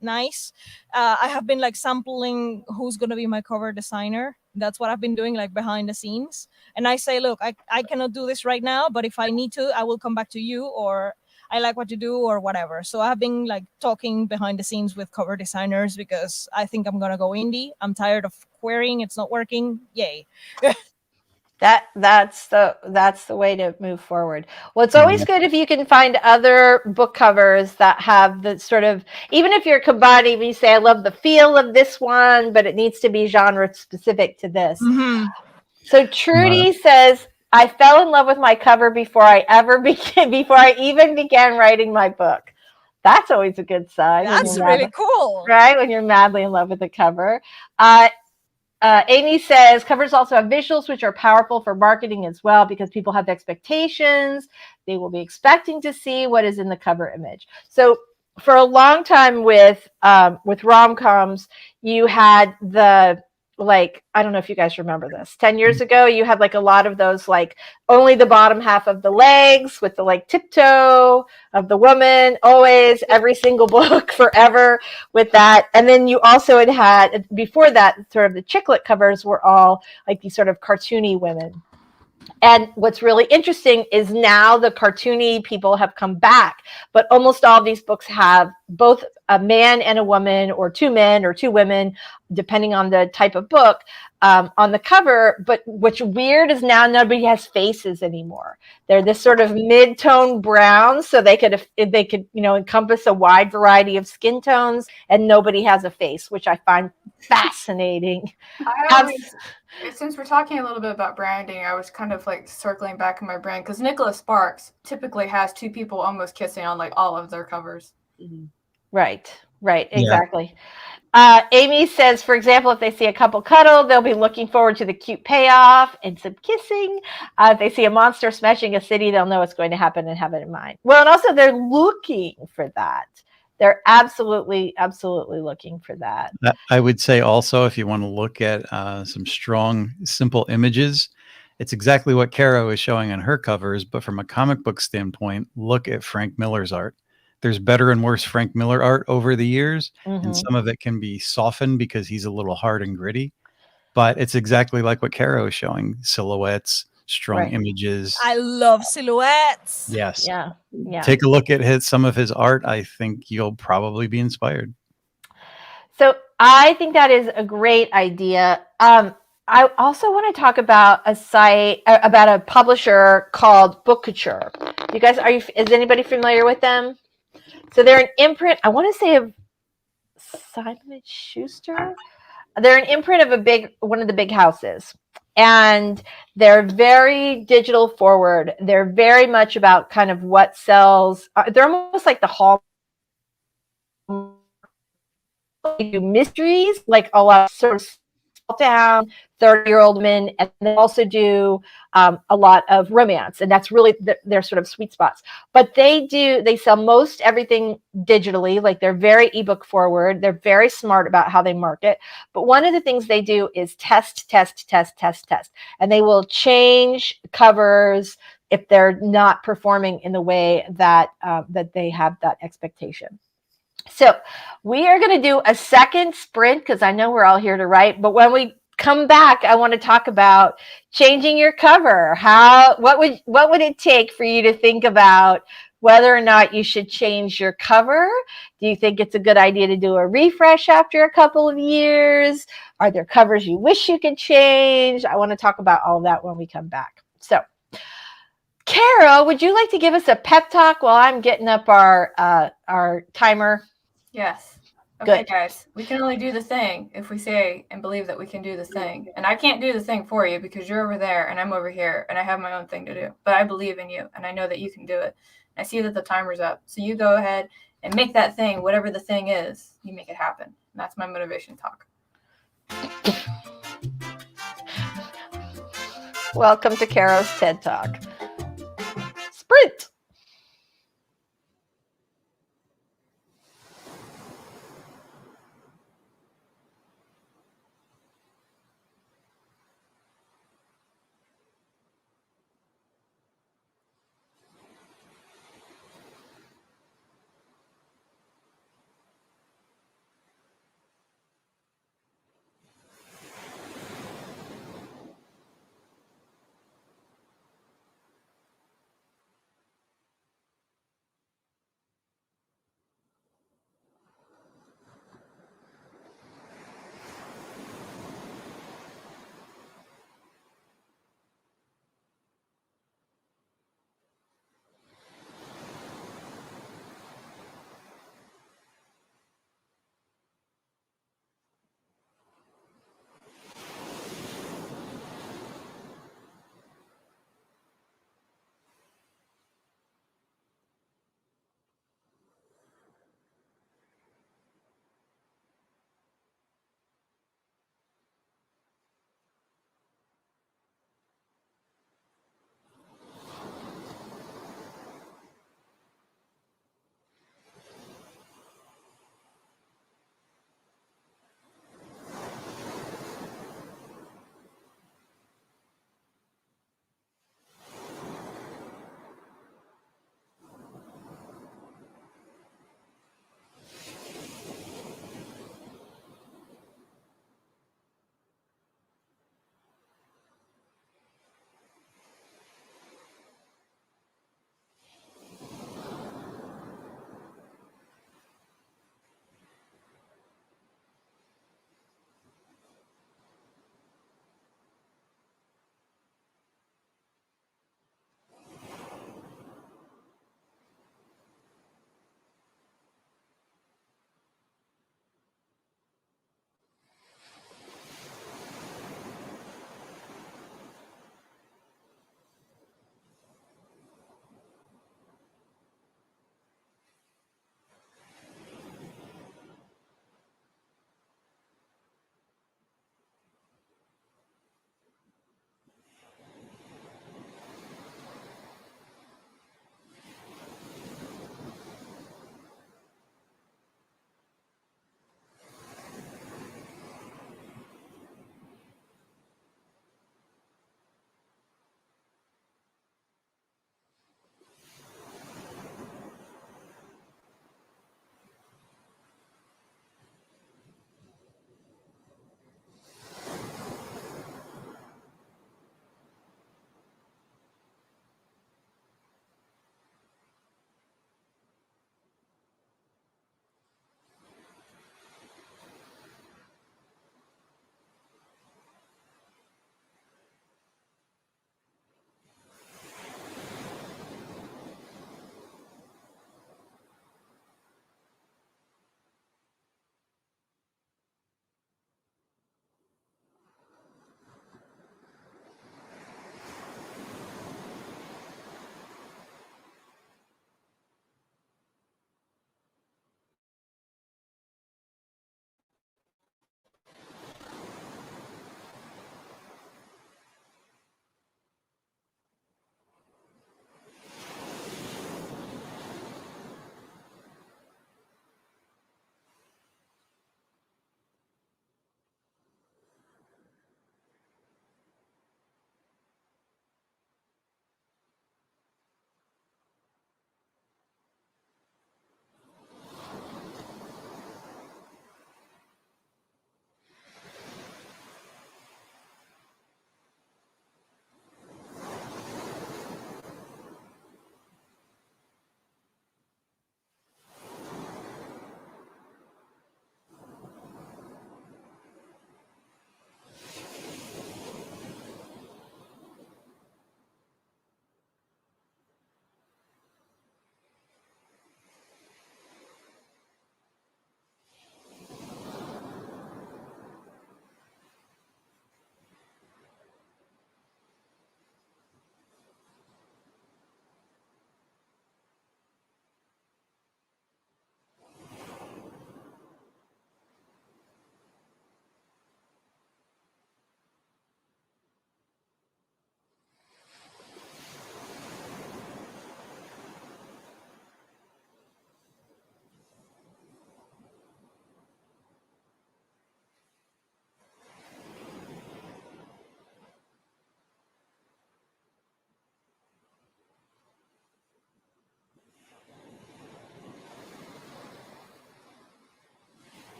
nice. I have been like sampling who's going to be my cover designer. That's what I've been doing, like behind the scenes. And I say, look, I cannot do this right now, but if I need to, I will come back to you, or I like what you do, or whatever. So I've been like talking behind the scenes with cover designers because I think I'm going to go indie. I'm tired of querying. It's not working. Yay. That's the way to move forward. Well, it's always good if you can find other book covers that have the sort of, even if you're combining, you say, I love the feel of this one, but it needs to be genre specific to this. So Trudy says, I fell in love with my cover before I even began writing my book. That's always a good sign. That's really cool. Right? When you're madly in love with the cover. Amy says covers also have visuals, which are powerful for marketing as well, because people have expectations. They will be expecting to see what is in the cover image. So for a long time with rom-coms, you had the, like, I don't know if you guys remember this. 10 years ago, you had like a lot of those, like only the bottom half of the legs with the like tiptoe of the woman, always, every single book, forever with that. And then you also had before that, sort of the chicklet covers were all like these sort of cartoony women. And what's really interesting is now the cartoony people have come back, but almost all of these books have both a man and a woman, or two men or two women, depending on the type of book, on the cover. But what's weird is now nobody has faces anymore. They're this sort of mid-tone brown, so they could encompass a wide variety of skin tones, and nobody has a face, which I find fascinating. Since we're talking a little bit about branding, I was kind of like circling back in my brain because Nicholas Sparks typically has two people almost kissing on like all of their covers. Mhm. Right, Yeah. exactly. Amy says, for example, if they see a couple cuddle, they'll be looking forward to the cute payoff and some kissing. If they see a monster smashing a city, they'll know what's going to happen and have it in mind. Well, and also they're looking for that. They're absolutely looking for that. I would say also, if you want to look at some strong, simple images, it's exactly what Caro is showing on her covers. But from a comic book standpoint, look at Frank Miller's art. There's better and worse Frank Miller art over the years, and some of it can be softened because he's a little hard and gritty. But it's exactly like what Caro is showing: silhouettes, strong images. I love silhouettes. Yes. Yeah. Take a look at some of his art. I think you'll probably be inspired. So I think that is a great idea. I also want to talk about a site, about a publisher called Bookouture. You guys, is anybody familiar with them? So they're an imprint, I want to say, of Simon & Schuster. They're an imprint of one of the big houses. And they're very digital forward. They're very much about kind of what sells. They're almost like the Hall. They do mysteries, like a lot of sort of small town 30-year-old women, and they also do a lot of romance, and that's really their sort of sweet spots. But they sell most everything digitally. Like, they're very ebook forward. They're very smart about how they market. But one of the things they do is test, and they will change covers if they're not performing in the way that that they have that expectation. So we are going to do a second sprint because I know we're all here to write. But when we come back, I want to talk about changing your cover. What would it take for you to think about whether or not you should change your cover? Do you think it's a good idea to do a refresh after a couple of years? Are there covers you wish you could change? I want to talk about all that when we come back. So, Caro, would you like to give us a pep talk while I'm getting up our timer? Yes. Okay, Good. guys, we can only do the thing if we say and believe that we can do the thing. And I can't do the thing for you because you're over there and I'm over here and I have my own thing to do. But I believe in you and I know that you can do it. I see that the timer's up. So you go ahead and make that thing, whatever the thing is, you make it happen. And that's my motivation talk. Welcome to Caro's TED Talk. Sprint.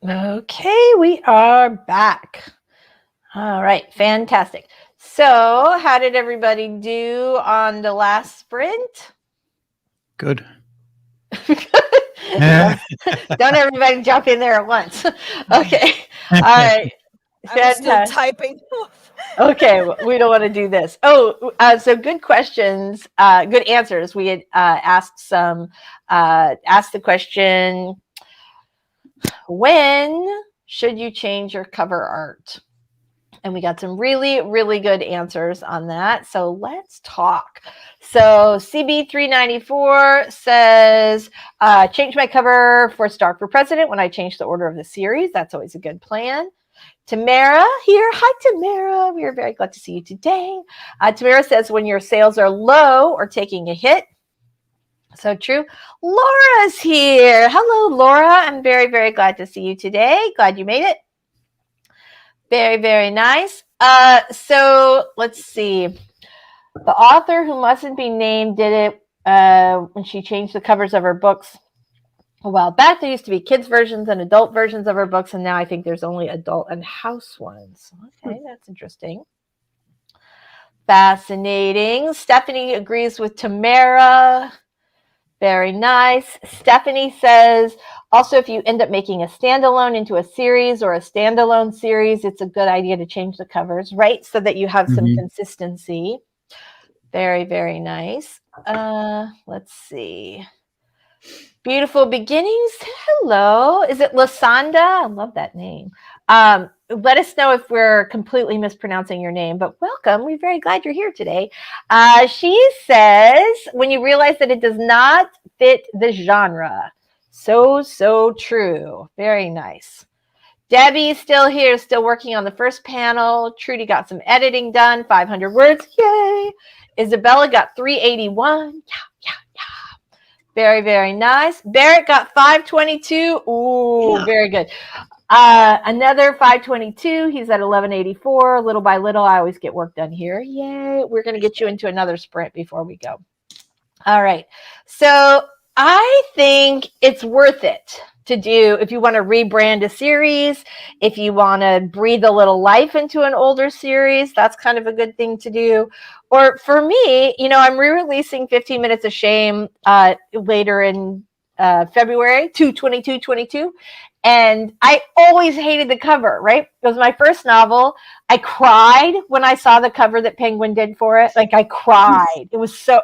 Okay, we are back. All right, fantastic. So, how did everybody do on the last sprint? Good. Don't everybody jump in there at once. Okay. All right. I was still Fantastic. typing. Okay, we don't want to do this. Oh, so good questions, good answers. We had asked the question, when should you change your cover art? And we got some really, really good answers on that. So let's talk. So CB394 says, change my cover for Star for President when I change the order of the series. That's always a good plan. Tamara here. Hi, Tamara. We are very glad to see you today. Tamara says, when your sales are low or taking a hit. So true. Laura's here. Hello, Laura. I'm very, very glad to see you today. Glad you made it. Very, very nice. So let's see. The author who mustn't be named did it when she changed the covers of her books a while back. There used to be kids versions and adult versions of her books, and now I think there's only adult and house ones. Okay, that's interesting. Fascinating. Stephanie agrees with Tamara. Very nice. Stephanie says, also, if you end up making a standalone into a series or a standalone series, it's a good idea to change the covers, right? So that you have some consistency. Very, very nice. Let's see. Beautiful Beginnings. Hello. Is it Lasanda? I love that name. Let us know if we're completely mispronouncing your name, but welcome. We're very glad you're here today. She says, when you realize that it does not fit the genre. So true. Very nice. Debbie's still here, still working on the first panel. Trudy got some editing done, 500 words. Yay. Isabella got 381. Yeah. Very, very nice. Barrett got 522. Ooh, yeah. Very good. Another 522. He's at 1184. Little by little, I always get work done here. Yay. We're going to get you into another sprint before we go. All right. So I think it's worth it to do if you want to rebrand a series, if you want to breathe a little life into an older series, that's kind of a good thing to do. Or for me, I'm re-releasing 15 Minutes of Shame later in February, 2/22/22. And I always hated the cover, right? It was my first novel. I cried when I saw the cover that Penguin did for it. Like, I cried. I was so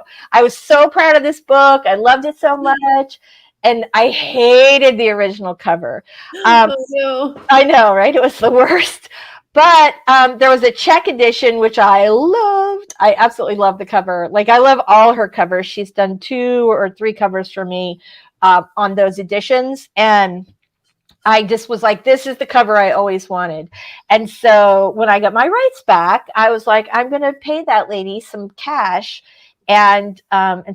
proud of this book. I loved it so much. And I hated the original cover. Oh, no. I know, right? It was the worst. But there was a Czech edition, which I loved. I absolutely love the cover. Like, I love all her covers. She's done 2 or 3 covers for me on those editions. And I just was like, this is the cover I always wanted. And so when I got my rights back, I was like, I'm going to pay that lady some cash and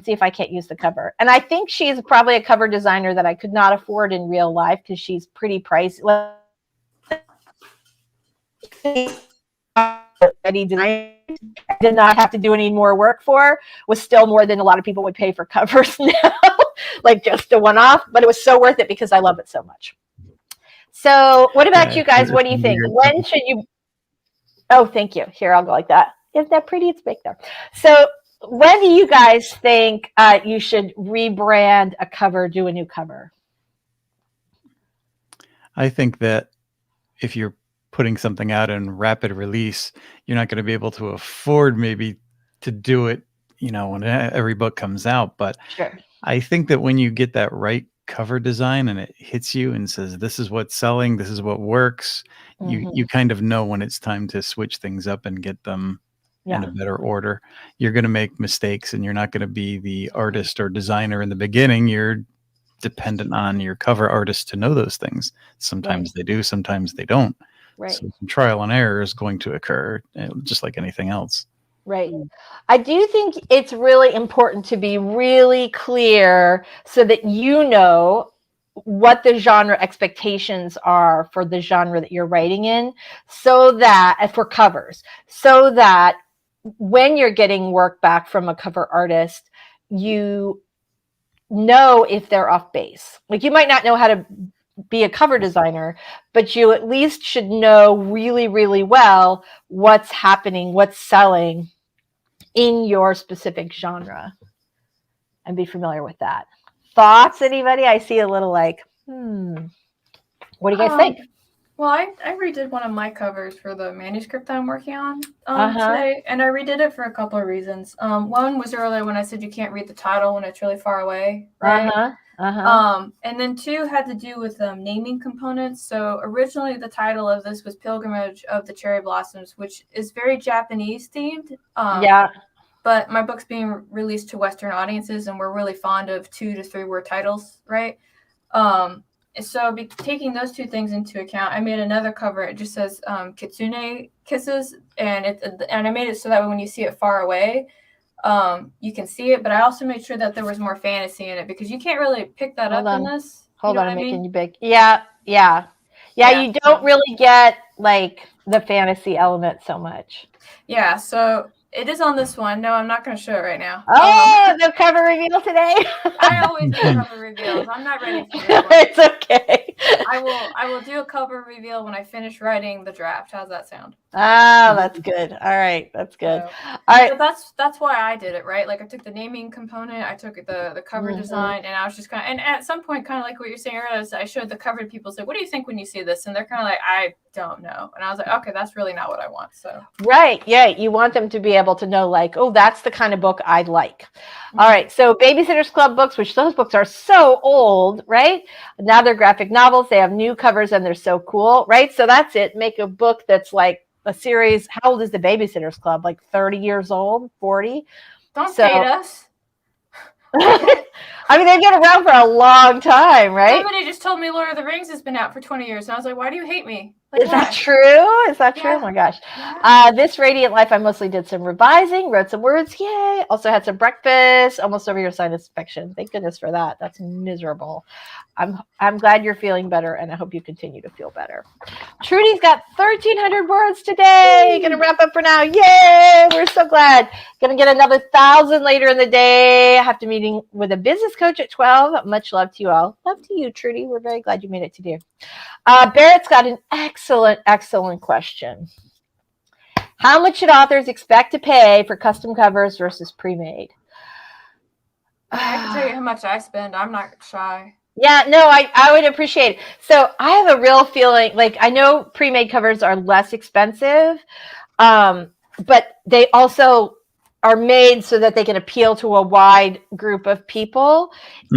see if I can't use the cover. And I think she's probably a cover designer that I could not afford in real life because she's pretty pricey. I did not have to do any more work for, was still more than a lot of people would pay for covers now, like just a one-off. But it was so worth it because I love it so much. So what about you guys? What do you think? When should you? Oh, thank you. Here, I'll go like that. Isn't that pretty? It's big there. So when do you guys think you should rebrand a cover, do a new cover? I think that if you're putting something out in rapid release, you're not going to be able to afford maybe to do it, when every book comes out. But sure. I think that when you get that right cover design and it hits you and says, this is what's selling, this is what works, you kind of know when it's time to switch things up and get them in a better order. You're going to make mistakes and you're not going to be the artist or designer in the beginning. You're dependent on your cover artist to know those things. Sometimes they do, sometimes they don't. Right. So some trial and error is going to occur, just like anything else. Right. I do think it's really important to be really clear so that you know what the genre expectations are for the genre that you're writing in, so that for covers, so that when you're getting work back from a cover artist, you know if they're off base. Like, you might not know how to be a cover designer, but you at least should know really, really well what's happening, what's selling in your specific genre, and be familiar with that. Thoughts, anybody? I see a little like, what do you guys think? Well, I redid one of my covers for the manuscript I'm working on Uh-huh. today, and I redid it for a couple of reasons. One was earlier when I said you can't read the title when it's really far away, right? And then two had to do with naming components. So originally the title of this was Pilgrimage of the Cherry Blossoms, which is very Japanese themed. Yeah. But my book's being released to Western audiences, and we're really fond of 2 to 3 word titles, right? So taking those two things into account, I made another cover. It just says Kitsune Kisses, and I made it so that when you see it far away, you can see it. But I also made sure that there was more fantasy in it, because you can't really pick that up in this. Hold on, I'm making you big. Yeah. You don't really get like the fantasy element so much. Yeah, so it is on this one. No, I'm not going to show it right now. Oh, no cover reveal today. I always do cover reveals. I'm not ready for this one. It's okay. I will do a cover reveal when I finish writing the draft. How's that sound? Oh, that's good. All right, that's good. So, all right. So that's why I did it, right? Like I took the naming component, I took the cover design, and I was just kind of, and at some point, kind of like what you're saying earlier, I showed the cover to people, say, what do you think when you see this? And they're kind of like, I don't know. And I was like, okay, that's really not what I want. So right, yeah, you want them to be able to know, like, oh, that's the kind of book I'd like. All right, so Babysitters Club books, which those books are so old, right? Now they're graphic novels. They have new covers and they're so cool, right? So that's it. Make a book that's like a series. How old is the Babysitters Club? Like 30 years old, 40? Don't date us. I mean, they've been around for a long time, right? Somebody just told me Lord of the Rings has been out for 20 years. And I was like, why do you hate me? Is that true? Is that true? Oh my gosh. This Radiant Life, I mostly did some revising, wrote some words. Yay. Also had some breakfast, almost over your sinus infection. Thank goodness for that. That's miserable. I'm glad you're feeling better, and I hope you continue to feel better. Trudy's got 1,300 words today. Gonna wrap up for now. Yay. We're so glad. Gonna get another 1,000 later in the day. I have to meeting with a business coach at 12. Much love to you all. Love to you, Trudy. We're very glad you made it today. Barrett's got an excellent question. How much should authors expect to pay for custom covers versus pre-made? I can tell you how much I spend. I'm not shy. Yeah, no, I would appreciate it. So I have a real feeling, like, I know pre-made covers are less expensive, but they also are made so that they can appeal to a wide group of people.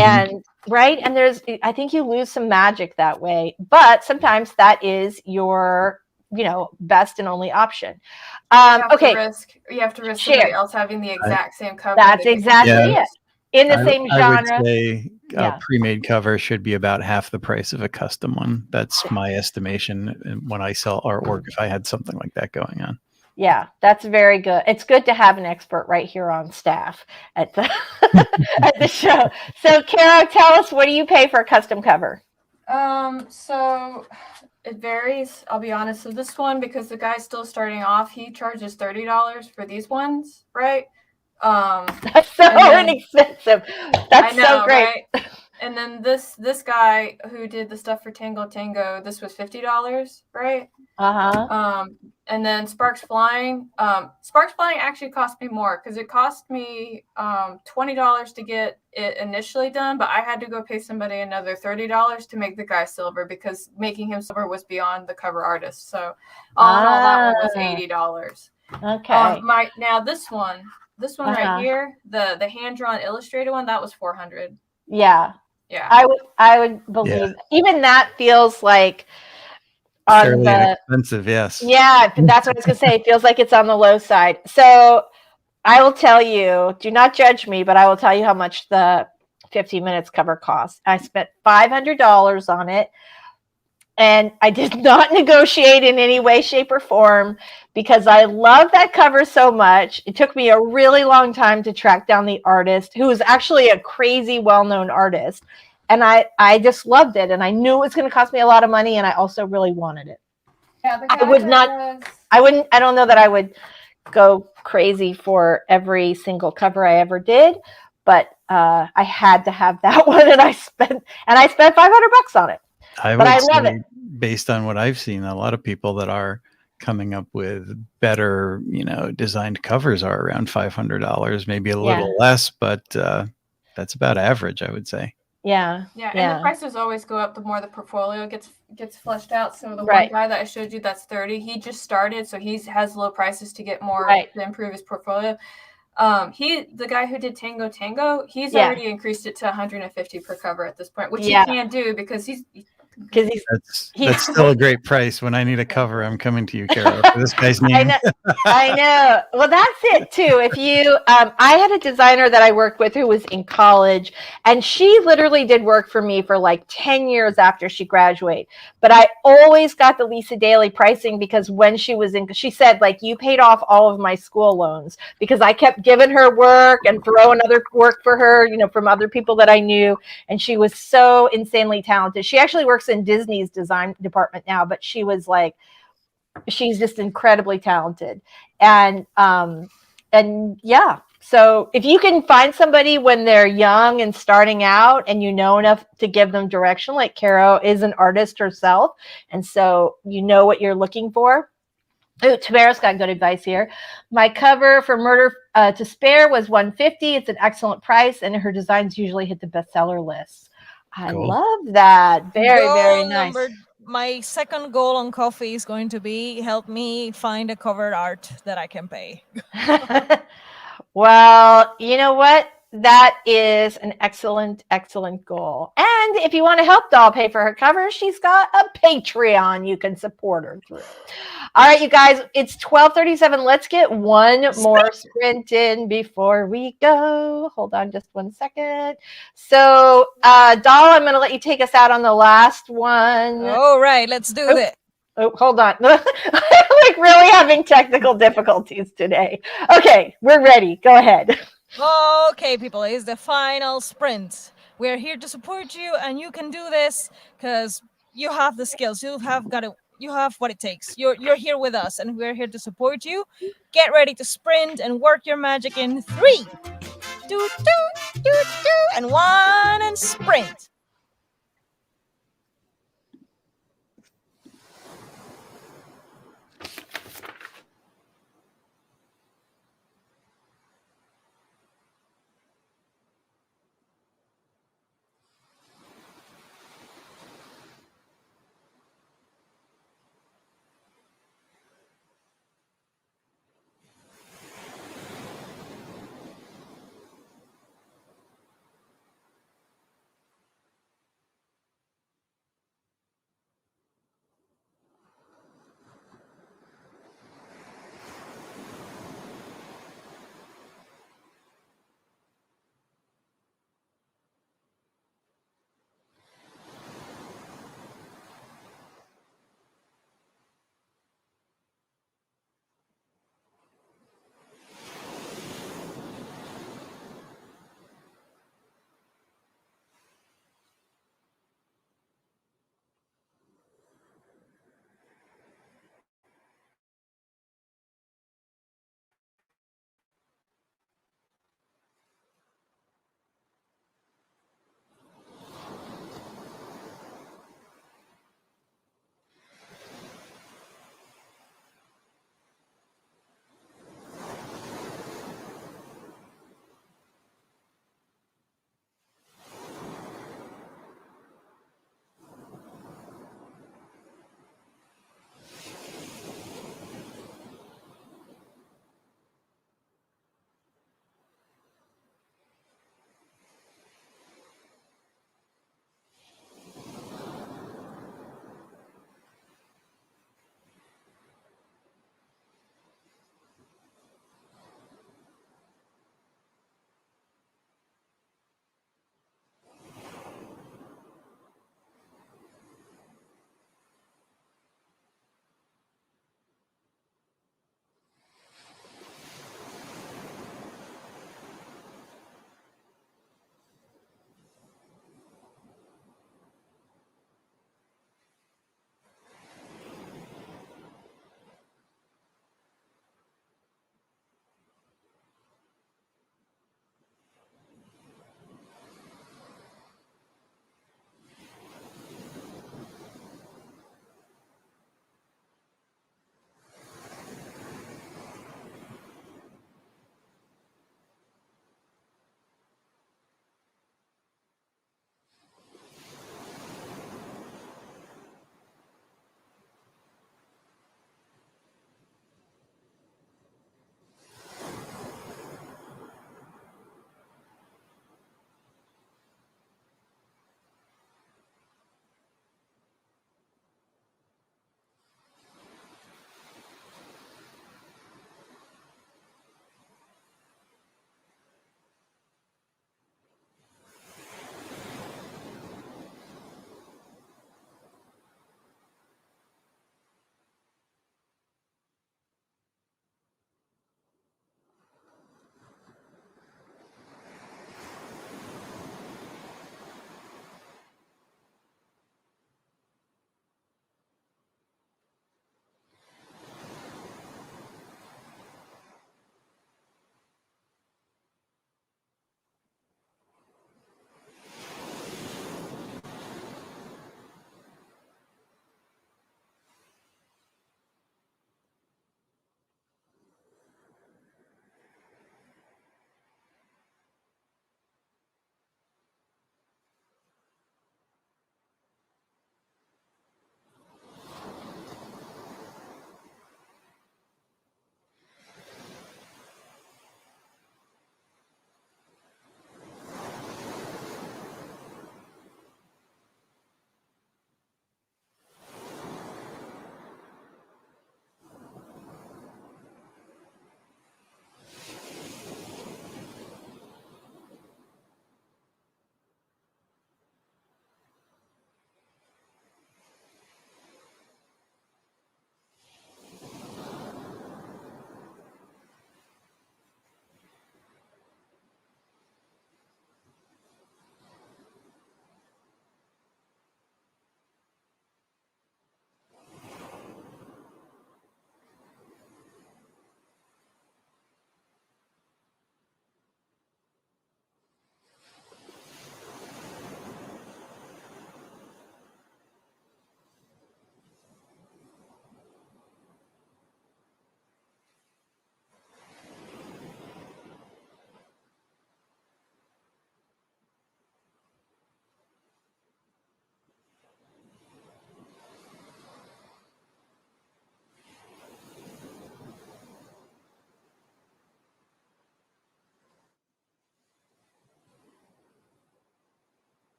And right. And I think you lose some magic that way, but sometimes that is your, best and only option. You have to risk somebody else having the exact same cover. That's exactly it. In the same genre. I would say a pre-made cover should be about half the price of a custom one. That's my estimation when I sell artwork, if I had something like that going on. Yeah, that's very good. It's good to have an expert right here on staff at the at the show. So, Kara, tell us, what do you pay for a custom cover? So it varies. I'll be honest. So this one, because the guy's still starting off, he charges $30 for these ones, right? That's so inexpensive. That's so great. Right? And then this guy who did the stuff for Tango Tango, this was $50, right? And then Sparks Flying actually cost me more, because it cost me $20 to get it initially done, but I had to go pay somebody another $30 to make the guy silver, because making him silver was beyond the cover artist. So all in all, that one was $80. Okay. Now this one right here, the hand drawn illustrated one, that was $400. Yeah. Yeah. I would believe even that feels like fairly inexpensive, yes. Yeah, that's what I was gonna say. It feels like it's on the low side. So I will tell you, do not judge me, but I will tell you how much the 15 minutes cover costs. I spent $500 on it, and I did not negotiate in any way, shape, or form, because I love that cover so much. It took me a really long time to track down the artist, who is actually a crazy well-known artist. And I just loved it. And I knew it was going to cost me a lot of money. And I also really wanted it. Yeah, I don't know that I would go crazy for every single cover I ever did, but I had to have that one. And I spent $500 on it. I But would I love say, it. based on what I've seen, a lot of people that are coming up with better, designed covers are around $500, maybe a little less, but that's about average, I would say. Yeah. Yeah, and the prices always go up the more the portfolio gets fleshed out. So the one guy that I showed you that's 30, he just started, so he has low prices to get more to improve his portfolio. The guy who did Tango, he's already increased it to 150 per cover at this point, which he can't do because that's still a great price. When I need a cover, I'm coming to you, Kara, for this guy's name. I know. Well, that's it too. If you, I had a designer that I worked with who was in college, and she literally did work for me for like 10 years after she graduated. But I always got the Lisa Daily pricing because when she was in, she said, like, you paid off all of my school loans because I kept giving her work and throwing other work for her, from other people that I knew. And she was so insanely talented. She actually works in Disney's design department now, but she was like, she's just incredibly talented. And yeah, so if you can find somebody when they're young and starting out and enough to give them direction, like Caro is an artist herself, and so what you're looking for. Oh, Tamara's got good advice here. My cover for Murder to Spare was $150. It's an excellent price, and her designs usually hit the bestseller list. I love that. Very, very nice. My second goal on coffee is going to be help me find a cover art that I can pay. Well, you know what? That is an excellent, excellent goal. And if you want to help Doll pay for her cover, she's got a Patreon you can support her through. All right, you guys, it's 12:37. Let's get one more sprint in before we go. Hold on just 1 second. So, Doll, I'm going to let you take us out on the last one. All right, let's do this. Oh, hold on. I'm like really having technical difficulties today. Okay, we're ready. Go ahead. Okay, people, it's the final sprint. We're here to support you, and you can do this because you have the skills. You have what it takes. You're here with us, and we're here to support you. Get ready to sprint and work your magic in 3, 2, 2, 2, 2, and 1, and sprint.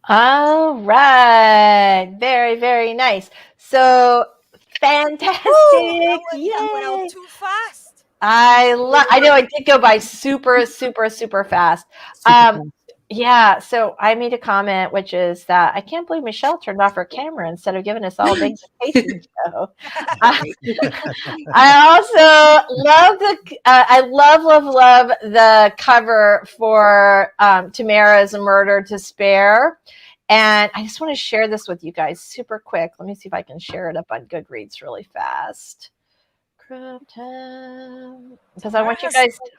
All right. Very, very nice. So fantastic. That went Yay. out too fast. I know it did go by super, super, super fast. Yeah, so I made a comment, which is that I can't believe Michelle turned off her camera instead of giving us all a big tasting show. I also love I love the cover for Tamara's Murder to Spare. And I just want to share this with you guys super quick. Let me see if I can share it up on Goodreads really fast. Because I want you guys to...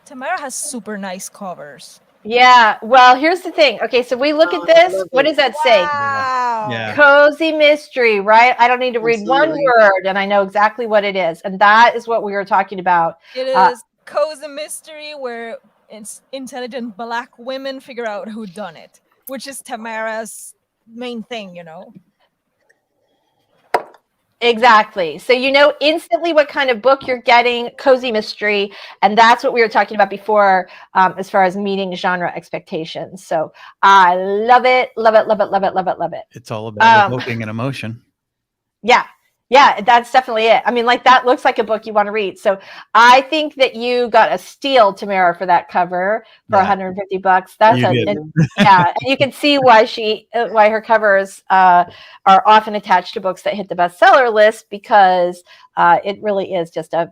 Tamara has super nice covers. Yeah, well, here's the thing. Okay, so we look at this. What does that say? Wow. Yeah. Cozy mystery, right? I don't need to read one Absolutely. word, and I know exactly what it is. And that is what we were talking about. It is cozy mystery where it's intelligent black women figure out who done it, which is Tamara's main thing, you know. Exactly. So you know instantly what kind of book you're getting, cozy mystery, and that's what we were talking about before as far as meeting genre expectations. So I love it, love it, love it, love it, love it, love it. It's all about evoking an emotion. Yeah, that's definitely it. I mean, like that looks like a book you want to read. So I think that you got a steal, Tamara, for that cover for $150. That's and you can see why her covers are often attached to books that hit the bestseller list, because it really is just a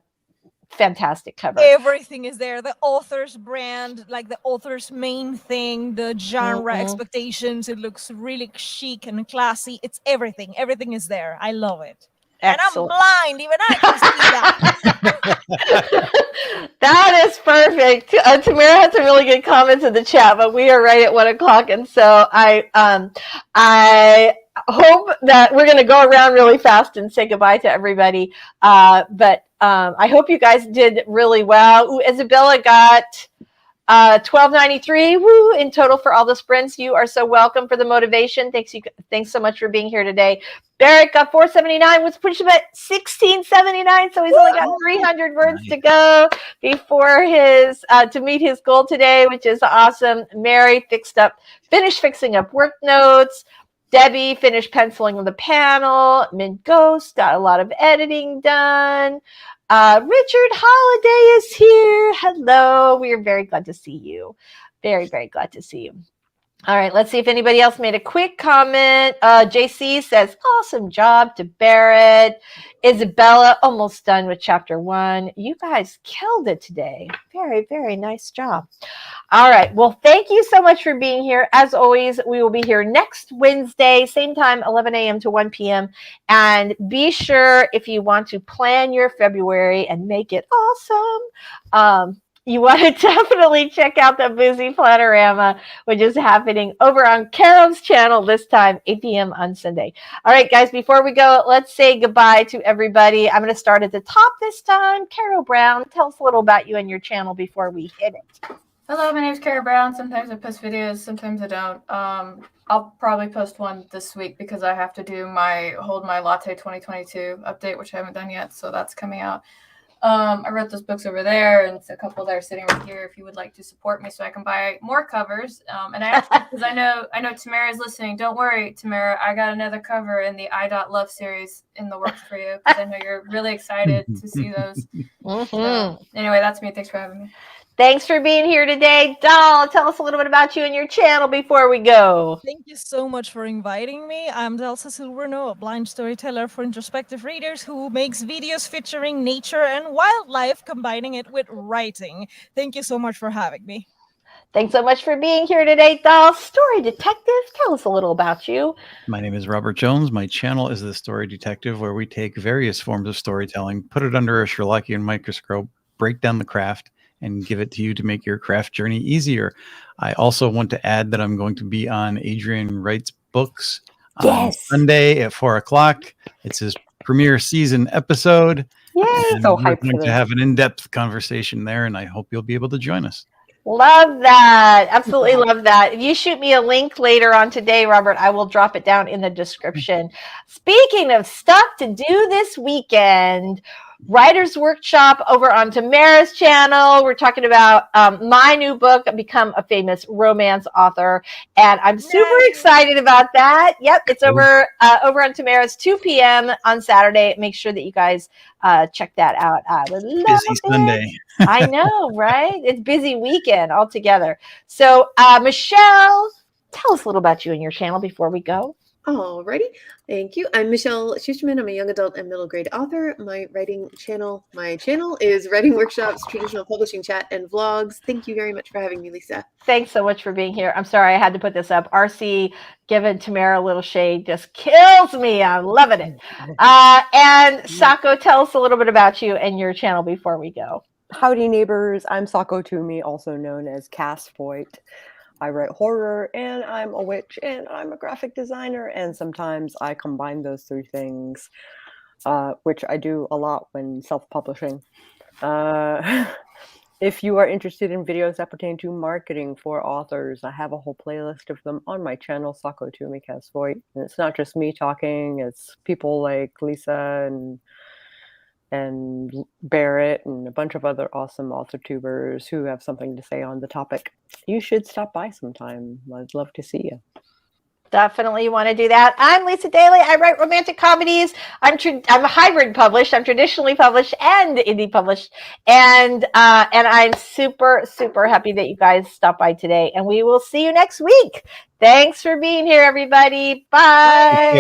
fantastic cover. Everything is there. The author's brand, like the author's main thing, the genre expectations. It looks really chic and classy. It's everything. Everything is there. I love it. Excellent. And I'm blind. Even I can see that. That is perfect. Tamara had some really good comments in the chat, but we are right at 1 o'clock, and so I hope that we're going to go around really fast and say goodbye to everybody. But I hope you guys did really well. Ooh, Isabella got $12.93 woo in total for all the sprints. You are so welcome for the motivation. Thanks so much for being here today. Barrett got $4.79, which pushed him at $16.79, so he's only got 300 words to go before his to meet his goal today, which is awesome. Mary finished fixing up work notes. Debbie finished penciling the panel. Mint Ghost got a lot of editing done. Richard Holiday is here. Hello. We are very glad to see you. Very, very glad to see you. All right, let's see if anybody else made a quick comment. JC says, awesome job to Barrett. Isabella, almost done with chapter 1. You guys killed it today. Very, very nice job. All right, well, thank you so much for being here. As always, we will be here next Wednesday, same time, 11 a.m. to 1 p.m. And be sure, if you want to plan your February and make it awesome, you want to definitely check out the Boozy Planorama, which is happening over on Caro's channel this time, 8 p.m. on Sunday. All right, guys, before we go, let's say goodbye to everybody. I'm going to start at the top this time. Caro Brown, tell us a little about you and your channel before we hit it. Hello, my name is Caro Brown. Sometimes I post videos, sometimes I don't. I'll probably post one this week because I have to do my Hold My Latte 2022 update, which I haven't done yet, so that's coming out. I wrote those books over there, and it's a couple that are sitting right here if you would like to support me so I can buy more covers. And I actually, because I know Tamara's listening, don't worry, Tamara, I got another cover in the I.Love series in the works for you, because I know you're really excited to see those. So, anyway, that's me. Thanks for having me. Thanks for being here today. Doll, tell us a little bit about you and your channel before we go. Thank you so much for inviting me. I'm Cecil Runo, a blind storyteller for introspective readers who makes videos featuring nature and wildlife, combining it with writing. Thank you so much for having me. Thanks so much for being here today, Doll. Story Detective, tell us a little about you. My name is Robert Jones. My channel is The Story Detective, where we take various forms of storytelling, put it under a Sherlockian microscope, break down the craft, and give it to you to make your craft journey easier. I also want to add that I'm going to be on Adrian Wright's books on Sunday at 4 o'clock. It's his premiere season episode. Yay! So we're hyped going for to have an in-depth conversation there, and I hope you'll be able to join us. Love that. Absolutely love that. If you shoot me a link later on today, Robert, I will drop it down in the description. Speaking of stuff to do this weekend, writer's workshop over on Tamara's channel. We're talking about my new book, Become a Famous Romance Author. And I'm super excited about that. Yep, it's over on Tamara's 2 p.m. on Saturday. Make sure that you guys check that out. I would love Busy it. Sunday. I know, right? It's busy weekend altogether. So, Michelle, tell us a little about you and your channel before we go. Alrighty, thank you. I'm Michelle Schusterman. I'm a young adult and middle grade author. My channel is Writing Workshops, Traditional Publishing Chat, and Vlogs. Thank you very much for having me, Lisa. Thanks so much for being here. I'm sorry I had to put this up. RC giving Tamara a little shade just kills me. I'm loving it. And Sako, tell us a little bit about you and your channel before we go. Howdy neighbors, I'm Sako Toomey, also known as Cass Foyt. I write horror, and I'm a witch, and I'm a graphic designer, and sometimes I combine those three things, which I do a lot when self-publishing. If you are interested in videos that pertain to marketing for authors, I have a whole playlist of them on my channel, Sako Toomey Cass Foyt. And it's not just me talking, it's people like Lisa and Barrett and a bunch of other awesome author tubers who have something to say on the topic. You should stop by sometime. I'd love to see you. Definitely want to do that. I'm Lisa Daly. I write romantic comedies. I'm hybrid published. I'm traditionally published and indie published. And I'm super, super happy that you guys stopped by today. And we will see you next week. Thanks for being here, everybody. Bye.